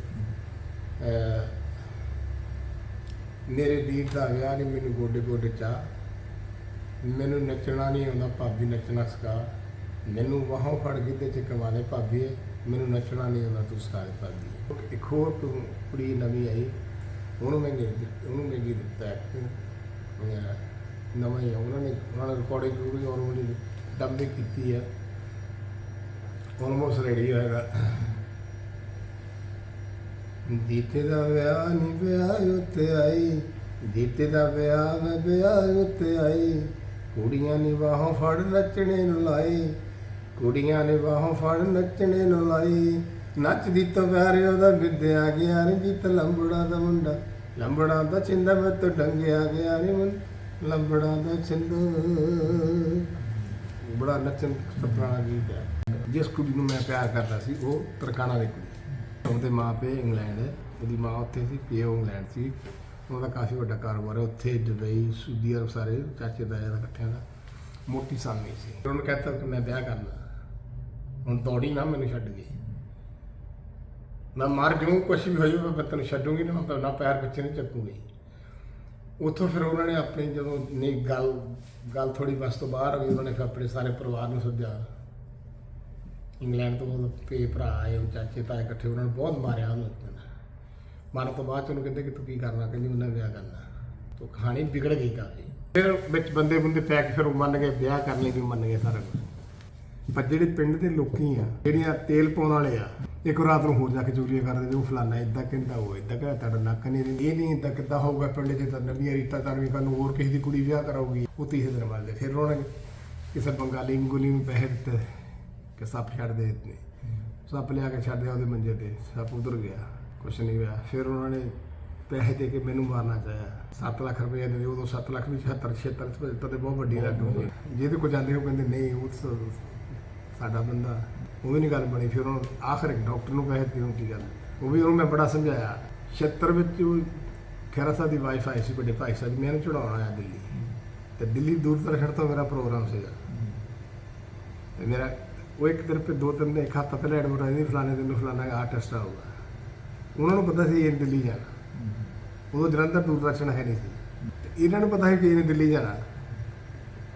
ਮੇਰੇ ਵੀਰ ਦਾ ਵਿਆਹ ਨਹੀਂ ਮੈਨੂੰ ਗੋਡੇ ਗੋਡੇ ਚਾਹ, ਮੈਨੂੰ ਨੱਚਣਾ ਨਹੀਂ ਆਉਂਦਾ ਭਾਬੀ ਨੱਚਣਾ ਸਿਖਾ, ਮੈਨੂੰ ਬਾਹੋਂ ਫੜ ਗਿੱਧੇ 'ਚ ਕਮਾ ਲੈ ਭਾਬੀ, ਮੈਨੂੰ ਨੱਚਣਾ ਨਹੀਂ ਆਉਂਦਾ ਤੂੰ ਸਿਖਾ ਦੇ ਭਾਬੀ। ਇੱਕ ਹੋਰ ਕੁੜੀ ਨਵੀਂ ਆਈ, ਉਹਨੂੰ ਮੈਂ ਗੀਤ ਦਿੱਤਾ ਨਵਾਂ ਹੀ ਆ। ਉਹਨਾਂ ਨੇ ਰਿਕਾਰਡਿੰਗ ਪੂਰੀ ਔਰ ਉਹਨੇ ਡੰਬੇ ਕੀਤੀ ਹੈ, ਆਲਮੋਸਟ ਰੈਡੀ ਹੋਏਗਾ। ਜੀਤੇ ਦਾ ਵਿਆਹ ਨਹੀਂ ਵਿਆਹ ਉੱਤੇ ਆਈ, ਜੀਤੇ ਦਾ ਵਿਆਹ ਮੈਂ ਵਿਆਹ ਉੱਤੇ ਆਈ, ਕੁੜੀਆਂ ਨੇ ਬਾਹੋਂ ਫੜ ਨੱਚਣੇ ਨੂੰ ਲਾਈ, ਕੁੜੀਆਂ ਨੇ ਬਾਹੋਂ ਫੜ ਨੱਚਣੇ ਨੂੰ ਲਾਈ, ਨੱਚਦੀ ਤੋਂ ਪਿਆਰੇ ਉਹਦਾ ਵਿਦਿਆ ਗਿਆ ਨੀ ਜੀਤ ਲੰਬੜਾ ਦਾ ਮੁੰਡਾ, ਲੰਬੜਾ ਦਾ ਛਿੰਦਾ ਮੈਂ ਤੋਂ ਡੰਗਿਆ ਗਿਆ ਨੀ ਲੰਬੜਾ ਦਾ ਛਿੰਦਾ। ਬੜਾ ਨੱਚਣ ਪੁਰਾਣਾ ਗੀਤ ਹੈ। ਜਿਸ ਕੁੜੀ ਨੂੰ ਮੈਂ ਪਿਆਰ ਕਰਦਾ ਸੀ ਉਹ ਤਰਕਾਣਾ ਦੀ ਕੁੜੀ, ਉਹਦੇ ਮਾਂ ਪਿਓ ਇੰਗਲੈਂਡ ਹੈ, ਉਹਦੀ ਮਾਂ ਉੱਥੇ ਸੀ, ਪਿਓ ਇੰਗਲੈਂਡ ਸੀ। ਉਹਦਾ ਕਾਫੀ ਵੱਡਾ ਕਾਰੋਬਾਰ ਹੈ ਉੱਥੇ, ਦੁਬਈ, ਸਾਊਦੀ ਅਰਬ, ਸਾਰੇ ਚਾਚੇ ਤਾਇਆ ਦਾ ਇਕੱਠਿਆਂ ਦਾ। ਮੋਟੀ ਸਾਮੀ ਸੀ। ਉਹਨੂੰ ਕਹਿੰਦਾ ਕਿ ਮੈਂ ਵਿਆਹ ਕਰਨਾ, ਹੁਣ ਦੌੜੀ ਨਾ ਮੈਨੂੰ ਛੱਡ ਗਈ, ਮੈਂ ਮਰ ਜਾਊਂ ਕੁਛ ਵੀ ਹੋ ਜਾਊ, ਮੈਂ ਤੈਨੂੰ ਛੱਡੂਗੀ ਨਾ, ਮੈਂ ਨਾ ਪੈਰ ਪਿੱਛੇ ਨਹੀਂ ਚੱਕੂਗੀ। ਉੱਥੋਂ ਫਿਰ ਉਹਨਾਂ ਨੇ ਆਪਣੀ ਜਦੋਂ ਨਹੀਂ ਗੱਲ ਥੋੜੀ ਬਸ ਤੋਂ ਬਾਹਰ ਹੋ ਗਈ, ਉਹਨਾਂ ਨੇ ਫਿਰ ਆਪਣੇ ਸਾਰੇ ਪਰਿਵਾਰ ਨੂੰ ਸੱਦਿਆ। ਇੰਗਲੈਂਡ ਤੋਂ ਉਹਦੇ ਭਰਾ ਆਏ, ਚਾਚੇ ਤਾਏ ਇਕੱਠੇ, ਉਹਨਾਂ ਨੇ ਬਹੁਤ ਮਾਰਿਆ ਉਹਨੂੰ। ਮਾਰਨ ਤੋਂ ਬਾਅਦ 'ਚ ਉਹਨੂੰ ਕਹਿੰਦੇ ਕਿ ਤੂੰ ਕੀ ਕਰਨਾ, ਕਹਿੰਦੀ ਉਹਨਾਂ ਵਿਆਹ ਕਰਨਾ। ਤੋ ਕਹਾਣੀ ਵਿਗੜ ਗਈ ਕਾਫੀ। ਫਿਰ ਵਿੱਚ ਬੰਦੇ ਪੈ ਕੇ ਫਿਰ ਉਹ ਮੰਨ ਗਏ, ਵਿਆਹ ਕਰਨ ਲਈ ਵੀ ਮੰਨ ਗਏ ਸਾਰਾ ਕੁਝ। ਪਰ ਜਿਹੜੇ ਪਿੰਡ ਦੇ ਲੋਕੀ ਆ, ਜਿਹੜੀਆਂ ਤੇਲ ਪਾਉਣ ਵਾਲੇ ਆ, ਇੱਕ ਰਾਤ ਨੂੰ ਹੋਰ ਜਾ ਕੇ ਚੋਰੀਆਂ ਕਰਦੇ, ਉਹ ਫਲਾਨਾ ਇੱਦਾਂ ਕਹਿੰਦਾ, ਉਹ ਇੱਦਾਂ ਕਹਿੰਦਾ, ਤੁਹਾਡਾ ਨੱਕ ਨਹੀਂ ਰਹਿੰਦੀ, ਇਹ ਨਹੀਂ ਇੱਦਾਂ ਕਿੱਦਾਂ ਹੋਊਗਾ ਪਿੰਡ 'ਚ, ਤਾਂ ਨਵੀਆਂ ਰੀਤਾਂ ਧਾਰਮਿਕ ਨੂੰ ਹੋਰ ਕਿਸੇ ਦੀ ਕੁੜੀ ਵਿਆਹ ਕਰਾਊਗੀ, ਉਹ ਤੀਸਰੇ ਦਿਨ ਮੰਨਦੇ। ਫਿਰ ਉਹਨਾਂ ਨੇ ਕਿਸੇ ਬੰਗਾਲੀ ਮੰਗੋਲੀ ਨੂੰ ਪੈਸੇ ਦਿੱਤੇ ਕਿ ਸੱਪ ਛੱਡ ਦੇ ਦਿੱਤੇ, ਸੱਪ ਲਿਆ ਕੇ ਛੱਡਿਆ ਉਹਦੇ ਮੰਜੇ 'ਤੇ, ਸੱਪ ਉਧਰ ਗਿਆ, ਕੁਛ ਨਹੀਂ ਹੋਇਆ। ਫਿਰ ਉਹਨਾਂ ਨੇ ਪੈਸੇ ਦੇ ਕੇ ਮੈਨੂੰ ਮਾਰਨਾ ਚਾਹਿਆ, 7 ਲੱਖ ਰੁਪਏ ਦੇ। ਉਦੋਂ 7 ਲੱਖ ਵੀ 76 ਤੇ ਬਹੁਤ ਵੱਡੀ ਰਕਮ ਹੋਈ। ਜਿਹਦੇ ਕੋਲ ਜਾਂਦੇ ਉਹ ਕਹਿੰਦੇ ਨਹੀਂ ਉਹ ਸਾਡਾ ਬੰਦਾ, ਉਹ ਵੀ ਨਹੀਂ ਗੱਲ ਬਣੀ। ਫਿਰ ਉਹਨੂੰ ਆਖਰ ਇੱਕ ਡਾਕਟਰ ਨੂੰ ਪੈਸੇ ਦੇਣ ਦੀ ਗੱਲ, ਉਹ ਵੀ ਉਹਨੂੰ ਮੈਂ ਬੜਾ ਸਮਝਾਇਆ। 76 ਵਿੱਚ ਉਹ ਖੈਰਾ ਸਾਹਿਬ ਦੀ ਵਾਈਫ ਆਈ ਸੀ, ਵੱਡੇ ਭਾਈ ਸਾਹਿਬ ਦੀ, ਮੈਨੂੰ ਚੜਾਉਣਾ ਆਇਆ ਦਿੱਲੀ, ਅਤੇ ਦਿੱਲੀ ਦੂਰਦਰਸ਼ਨ ਤੋਂ ਮੇਰਾ ਪ੍ਰੋਗਰਾਮ ਸੀਗਾ। ਅਤੇ ਮੇਰਾ ਉਹ ਇੱਕ ਦਿਨ 2-3 ਦਿਨ, ਇੱਕ ਹਫ਼ਤਾ ਪਹਿਲਾਂ ਐਡਵਰਟਾਈਜ਼ ਨਹੀਂ, ਫਲਾਣੇ ਦਿਨ ਨੂੰ ਫਲਾਣਾ ਆਰਟਿਸਟ ਆਊਗਾ। ਉਹਨਾਂ ਨੂੰ ਪਤਾ ਸੀ ਇਹ ਦਿੱਲੀ ਜਾਣਾ, ਉਦੋਂ ਜਲੰਧਰ ਦੂਰਦਰਸ਼ਨ ਹੈ ਨਹੀਂ ਸੀ, ਅਤੇ ਇਹਨਾਂ ਨੂੰ ਪਤਾ ਸੀ ਕਿ ਇਹਨੇ ਦਿੱਲੀ ਜਾਣਾ।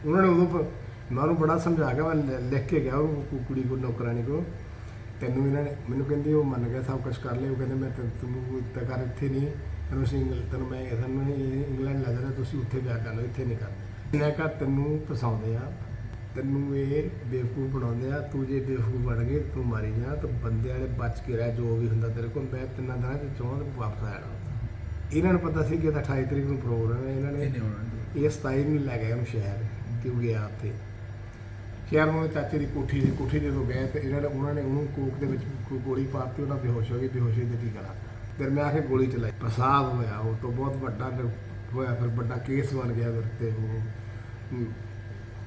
ਉਹਨਾਂ ਨੇ ਉਦੋਂ ਮੈਂ ਉਹਨੂੰ ਬੜਾ ਸਮਝਾ ਗਿਆ, ਮੈਂ ਲਿਖ ਕੇ ਗਿਆ ਉਹ ਕੁੜੀ ਕੋਲ, ਨੌਕਰਾਣੀ ਕੋਲ, ਤੈਨੂੰ ਇਹਨਾਂ ਨੇ, ਮੈਨੂੰ ਕਹਿੰਦੇ ਉਹ ਮੰਨ ਗਿਆ, ਸਭ ਕੁਛ ਕਰ ਲਿਆ। ਉਹ ਕਹਿੰਦੇ ਮੈਂ ਤੈਨੂੰ ਇੱਦਾਂ ਕਰ, ਇੱਥੇ ਨਹੀਂ, ਤੈਨੂੰ ਸਾਨੂੰ ਇੰਗਲੈਂਡ ਲੈ ਜਾਣਾ, ਤੁਸੀਂ ਉੱਥੇ ਵਿਆਹ ਕਰ ਲਓ, ਇੱਥੇ ਨਹੀਂ ਕਰਦੇ। ਮੈਂ ਕਿਹਾ ਤੈਨੂੰ ਫਸਾਉਂਦੇ ਆ, ਤੈਨੂੰ ਇਹ ਬੇਵਕੂਫ ਬਣਾਉਂਦੇ ਆ, ਤੂੰ ਜੇ ਬੇਵਕੂਫ ਬਣ ਗਏ ਤੂੰ ਮਾਰੀ ਜਾ, ਤਾਂ ਬੰਦੇ ਵਾਲੇ ਬਚ ਕੇ ਰਹਿ, ਜੋ ਵੀ ਹੁੰਦਾ ਤੇਰੇ ਕੋਲ। ਮੈਂ 3 ਦਿਨਾਂ 'ਚ ਚਾਹੁੰਦਾ ਵਾਪਸ ਆ ਜਾਣਾ। ਇਹਨਾਂ ਨੂੰ ਪਤਾ ਸੀ ਕਿ ਇਹਦਾ 28 ਤਰੀਕ ਨੂੰ ਪ੍ਰੋਗਰਾਮ ਹੈ, ਇਹਨਾਂ ਨੇ ਇਹ 27 ਨੂੰ ਲੈ ਗਏ ਉਹਨੂੰ ਸ਼ਹਿਰ, ਕਿਉਂ ਗਿਆ ਉੱਥੇ ਸ਼ਹਿਰ ਨੂੰ। ਚਾਚੇ ਦੀ ਕੋਠੀ ਸੀ, ਕੋਠੀ ਜਦੋਂ ਗਏ ਤੇ ਉਹਨਾਂ ਨੇ ਉਹਨੂੰ ਕੋਕ ਦੇ ਵਿੱਚ ਗੋਲੀ ਪਾਤੀ, ਉਹਨਾਂ ਬੇਹੋਸ਼ ਹੋ ਗਈ, ਬੇਹੋਸ਼ੀ ਦੇ ਟੀਕਾ ਲਾਤਾ, ਫਿਰ ਮੈਂ ਆ ਕੇ ਗੋਲੀ ਚਲਾਈ, ਫਸਾਦ ਹੋਇਆ। ਉਹ ਤੋਂ ਬਹੁਤ ਵੱਡਾ ਹੋਇਆ, ਫਿਰ ਵੱਡਾ ਕੇਸ ਬਣ ਗਿਆ ਫਿਰ। ਤੇ ਉਹ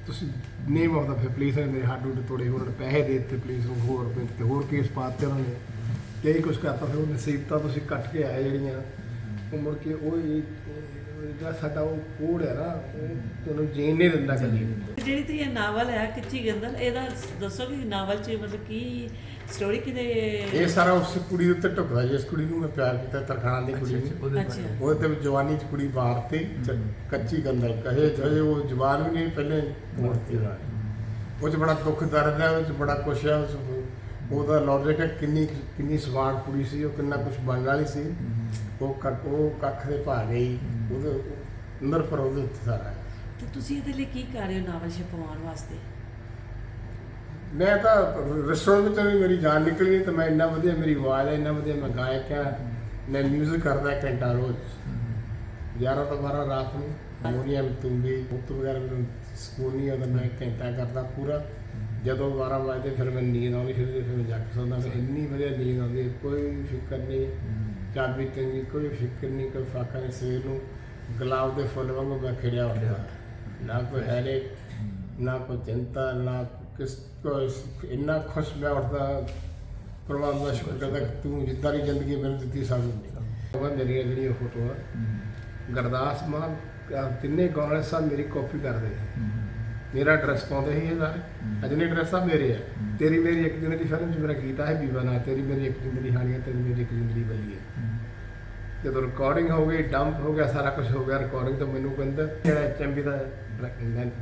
ਤੁਸੀਂ ਨੇਮ ਆਫ ਦਾ, ਫਿਰ ਪੁਲਿਸ ਨੇ ਮੇਰੇ ਹੱਡ ਉੱਡ ਤੋੜੇ, ਉਹਨਾਂ ਨੇ ਪੈਸੇ ਦੇ ਦਿੱਤੇ ਪੁਲਿਸ ਨੂੰ, ਹੋਰ ਕੇਸ ਪਾਤੇ ਉਹਨਾਂ ਨੇ, ਕਈ ਕੁਛ ਕਰਤਾ। ਫਿਰ ਉਹ ਨਸੀਬਤਾਂ ਤੁਸੀਂ ਕੱਟ ਕੇ ਆਏ ਜਿਹੜੀਆਂ, ਉਹ ਮੁੜ ਕੇ ਉਹ ਜਿਹੜਾ ਸਾਡਾ ਉਹ ਕੋਡ ਹੈ ਨਾ, ਉਹ ਤੁਹਾਨੂੰ ਜੀਣ ਨਹੀਂ ਦਿੰਦਾ ਕਦੀ। ਜਿਹੜੀ ਤੇ ਇਹ ਨਾਵਲ ਹੈ ਕਿੱਚੀ ਗੰਦਲ, ਇਹਦਾ ਦੱਸੋ ਕਿ ਨਾਵਲ 'ਚ ਮਤਲਬ ਕੀ ਸਟੋਰੀ ਕਿਤੇ? ਇਹ ਸਾਰਾ ਉਸ ਕੁੜੀ ਉੱਤੇ ਢੁਕਦਾ, ਜਿਸ ਕੁੜੀ ਨੂੰ ਮੈਂ ਪਿਆਰ ਕੀਤਾ, ਤਰਖਾਣਾ ਦੀ ਕੁੜੀ ਨੂੰ। ਉਹਦੇ ਤੇ ਜਵਾਨੀ 'ਚ ਕੁੜੀ ਮਾਰਤੀ, ਕੱਚੀ ਗੰਦਲ ਕਹੇ ਜੇ, ਉਹ ਜਵਾਨ ਵੀ ਨਹੀਂ ਪਹਿਲੇ ਮੋੜਤੀ ਰਾਣੀ। ਉਹ 'ਚ ਬੜਾ ਦੁੱਖ ਦਰਦ ਹੈ, ਉਹ 'ਚ ਬੜਾ ਕੁਛ ਹੈ। ਉਹਦਾ ਲੌਜਿਕ ਹੈ, ਕਿੰਨੀ ਸਮਾਰਟ ਕੁੜੀ ਸੀ, ਉਹ ਕਿੰਨਾ ਕੁਛ ਬਣਨ ਵਾਲੀ ਸੀ। ਉਹ ਕੱਖ ਦੇ ਪਾ ਗਈ, ਉਹਦੇ ਅੰਦਰ ਪਰ ਉਹਦੇ ਉੱਤੇ ਸਾਰਾ ਹੈ। ਤੇ ਤੁਸੀਂ ਇਹਦੇ ਲਈ ਕੀ ਕਰ ਰਹੇ ਹੋ ਨਾਵਲ ਛਪਵਾਉਣ ਵਾਸਤੇ? ਮੈਂ ਤਾਂ ਰੈਸਟੋਰੈਂਟ ਵਿੱਚ ਵੀ ਮੇਰੀ ਜਾਨ ਨਿਕਲੀ ਨਹੀਂ, ਤਾਂ ਮੈਂ ਇੰਨਾ ਵਧੀਆ, ਮੇਰੀ ਆਵਾਜ਼ ਹੈ, ਇੰਨਾ ਵਧੀਆ ਮੈਂ ਗਾਇਕ ਹਾਂ, ਮੈਂ ਮਿਊਜ਼ਿਕ ਕਰਦਾ ਘੰਟਾ ਰੋਜ਼, 11 ਤੋਂ 12 ਰਾਤ ਨੂੰ, ਹਾਰਮੋਨੀਅਮ, ਤੂੰਬੀ, ਮੁਕਤ ਵਗੈਰਾ ਮੈਨੂੰ ਸਕੂਨ ਨਹੀਂ ਆਉਂਦਾ, ਮੈਂ ਘੰਟਾ ਕਰਦਾ ਪੂਰਾ। ਜਦੋਂ 12 ਵਜੇ ਫਿਰ ਮੈਨੂੰ ਨੀਂਦ ਆਉਣੀ ਸ਼ੁਰੂ, ਫਿਰ ਮੈਂ ਜੱਗ ਸੌਂਦਾ, ਫਿਰ ਇੰਨੀ ਵਧੀਆ ਨੀਂਦ ਆਉਂਦੀ, ਕੋਈ ਫਿਕਰ ਨਹੀਂ, ਚਾਬੀ ਤੰਗੀ, ਕੋਈ ਫਿਕਰ ਨਹੀਂ, ਕੋਈ ਫਾਕਾ ਨਹੀਂ। ਸਵੇਰ ਨੂੰ ਗੁਲਾਬ ਦੇ ਫੁੱਲ ਵਾਂਗੂ ਮੈਂ ਖਿੜਿਆ ਉੱਠਦਾ, ਨਾ ਕੋਈ ਹੈਰੇ, ਨਾ ਕੋਈ ਚਿੰਤਾ, ਨਾ ਕਿਸ ਕੋਈ, ਇੰਨਾ ਖੁਸ਼ ਮੈਂ ਉੱਠਦਾ, ਪਰਮਾਤਮਾ ਦਾ ਸ਼ੁਕਰ ਕਰਦਾ ਕਿ ਤੂੰ ਜਿੱਦਾਂ ਦੀ ਜ਼ਿੰਦਗੀ ਮੈਨੂੰ ਦਿੱਤੀ, ਸਾਨੂੰ ਮੇਰੀਆਂ ਜਿਹੜੀਆਂ ਫੋਟੋਆਂ ਗੁਰਦਾਸ ਮਾਨ ਤਿੰਨੇ ਗਾਉਣ ਵਾਲੇ ਸਭ ਮੇਰੀ ਕਾਪੀ ਕਰਦੇ ਸੀ। ਮੇਰਾ ਐਡਰੈਸ ਪਾਉਂਦੇ ਸੀ ਇਹ ਸਾਰੇ, ਅਜਨੇ ਐਡਰੈਸ ਸਭ ਮੇਰੇ ਆ। ਤੇਰੀ ਮੇਰੀ ਇੱਕ ਦਿਨ ਦੀ ਫਿਲਮ 'ਚ ਮੇਰਾ ਗੀਤ ਹੈ ਬੀਬਾ ਨਾਲ, ਤੇਰੀ ਮੇਰੀ ਇੱਕ ਦਿਨ ਦੀ ਹਾਣੀ ਹੈ, ਤੇਰੀ ਮੇਰੀ ਇੱਕ ਦਿਨ ਦੀ ਬਲੀ ਹੈ। ਜਦੋਂ ਰਿਕਾਰਡਿੰਗ ਹੋ ਗਈ, ਡੰਪ ਹੋ ਗਿਆ, ਸਾਰਾ ਕੁਝ ਹੋ ਗਿਆ ਰਿਕਾਰਡਿੰਗ, ਤਾਂ ਮੈਨੂੰ ਕਹਿੰਦਾ ਜਿਹੜਾ HMV ਦਾ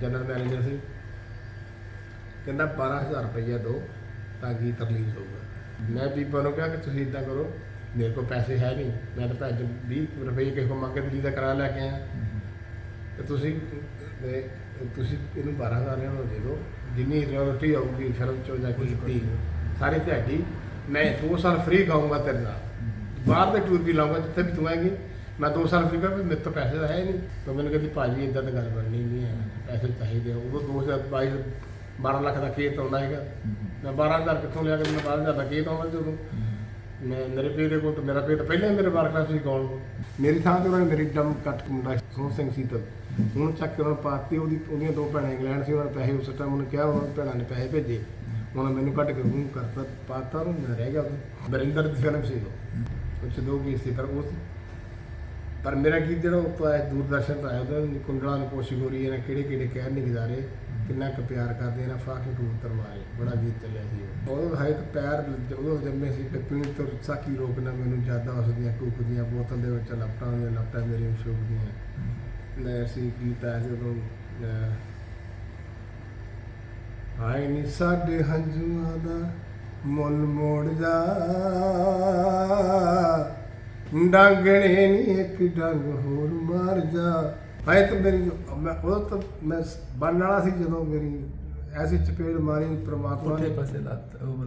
ਜਨਰਲ ਮੈਨੇਜਰ ਸੀ, ਕਹਿੰਦਾ 12,000 ਰੁਪਈਆ ਦਿਓ ਤਾਂ ਗੀਤ ਰਿਲੀਜ਼ ਹੋਊਗਾ। ਮੈਂ ਬੀਬਾ ਨੂੰ ਕਿਹਾ ਕਿ ਤੁਸੀਂ ਇੱਦਾਂ ਕਰੋ, ਮੇਰੇ ਕੋਲ ਪੈਸੇ ਹੈ ਨਹੀਂ, ਮੈਂ ਤਾਂ ਭੈਣ 20 ਰੁਪਏ ਕਿਸੇ ਕੋਲ ਮੰਗ ਕੇ ਦਿੱਲੀ ਦਾ ਕਿਰਾਇਆ ਲੈ ਕੇ ਆਇਆ, ਤੇ ਤੁਸੀਂ ਇਹਨੂੰ 12,000 ਨੂੰ ਦੇ ਦਿਓ, ਜਿੰਨੀ ਰਾਇਲਟੀ ਆਊਗੀ ਫਿਲਮ 'ਚੋਂ ਜਾਂ ਕੀਤੀ ਸਾਰੀ ਤੁਹਾਡੀ, ਮੈਂ 2 ਸਾਲ ਫ੍ਰੀ ਗਾਊਂਗਾ ਤੇਰੇ ਨਾਲ, ਬਾਹਰ ਦੇ ਟੂਰ ਵੀ ਲਾਊਂਗਾ, ਜਿੱਥੇ ਵੀ ਤੂੰ ਆਏਗੀ ਮੈਂ 2 ਸਾਲ ਫ੍ਰੀ ਕਰ, ਮੇਰੇ ਤੋਂ ਪੈਸੇ ਤਾਂ ਹੈ ਨਹੀਂ। ਤਾਂ ਮੈਨੂੰ ਕਹਿੰਦੀ ਭਾਜੀ ਇੱਦਾਂ ਤਾਂ ਗੱਲ ਬਣਨੀ ਨਹੀਂ ਹੈ, ਪੈਸੇ ਚਾਹੀਦੇ। ਉਦੋਂ 2022 12 ਲੱਖ ਦਾ ਖੇਤ ਆਉਂਦਾ ਹੈਗਾ, ਮੈਂ 12,000 ਕਿੱਥੋਂ ਲਿਆ ਕੇ, ਮੈਂ 12,000 ਦਾ ਖੇਤ ਆਉਂਦਾ ਜਦੋਂ ਮੈਂ ਮੇਰੇ ਪੇ ਦੇ ਕੋਲ, ਤਾਂ ਮੇਰਾ ਪੇ ਤਾਂ ਪਹਿਲਾਂ ਹੀ ਮੇਰੇ ਬਾਰਕਲਾਸ ਸੀ ਗਾਉਣ ਨੂੰ। ਮੇਰੀ ਥਾਂ ਤੇ ਉਹਨਾਂ ਨੇ ਮੇਰੀ ਡਮ ਕੱਟ ਮੁੰਡਾ ਸੋਹਣ ਸਿੰਘ ਸੀਤਲ, ਉਹਨੂੰ ਚੱਕ ਕੇ ਉਹਨਾਂ ਨੂੰ ਪਾਤੀ। ਉਹਦੀਆਂ 2 ਭੈਣਾਂ ਇੰਗਲੈਂਡ ਸੀ, ਉਹਨਾਂ ਨੇ ਪੈਸੇ ਉਸ ਟਾਈਮ ਉਹਨੇ ਕਿਹਾ, ਉਹਨਾਂ ਭੈਣਾਂ ਨੇ ਪੈਸੇ ਭੇਜੇ, ਉਹਨਾਂ ਮੈਨੂੰ ਕੱਢ ਕੇ ਉਹਨੂੰ ਕਰਤਾ ਪਾਤਾ, ਉਹਨੂੰ ਮੈਂ ਰਹਿ ਗਿਆ। ਉਹ ਬਰਿੰਦਰ ਦੀ ਫਿਲਮ ਸੀ ਉਹ 'ਚ 2 ਗੀਤ ਸੀ, ਪਰ ਮੇਰਾ ਗੀਤ ਜਿਹੜਾ ਉੱਤੋਂ ਆਇਆ ਦੂਰਦਰਸ਼ਨ ਤੋਂ ਆਇਆ, ਉਹਦਾ ਕੁੰਡਲਾਂ ਨੂੰ ਕੋਸ਼ਿਸ਼ ਹੋ ਰਹੀ ਹੈ, ਕਿਹੜੇ ਕਿਹੜੇ ਕਹਿਣ ਨਹੀਂ ਗੁਜ਼ਾਰੇ, ਕਿੰਨਾ ਕੁ ਪਿਆਰ ਕਰਦੇ ਨਾ, ਫਾਕੇ ਕਬੂਤਰ ਮਾਰੇ, ਬੜਾ ਗੀਤ ਚੱਲਿਆ ਸੀ ਉਹ। ਹੈ ਤਾਂ ਪੈਰ ਉਦੋਂ ਜੰਮੇ ਸੀ, ਫਿਰ ਪੀਣ ਤੋਂ ਸਾਕੀ ਰੋਕਣਾ ਮੈਨੂੰ ਜ਼ਿਆਦਾ ਉਸਦੀਆਂ ਕੁੱਕਦੀਆਂ, ਬੋਤਲ ਦੇ ਵਿੱਚ ਲਪਟਾਂ ਮੇਰੀਆਂ ਸ਼ੋਕਦੀਆਂ ਲੈ ਸੀ। ਗੀਤ ਆਇਆ ਸੀ ਉਦੋਂ, ਆਏ ਨੀ ਸਾਡੇ ਹੰਝੂਆਂ ਦਾ ਮੁੱਲ ਮੋੜ ਜਾ, ਡਾਂਗਣੇ ਨੀ ਇੱਕ ਡੰਗ ਹੋਰ ਮਾਰ ਜਾ। ਹਾਏ ਤਾਂ ਮੇਰੀ ਮੈਂ ਉਦੋਂ ਤਾਂ ਮੈਂ ਬਣਨ ਵਾਲਾ ਸੀ, ਜਦੋਂ ਮੇਰੀ ਐਸੀ ਚਪੇੜ ਮਾਰੀ ਪ੍ਰਮਾਤਮਾ ਨੇ। ਪਾਸੇ ਲੱਤ ਉਹ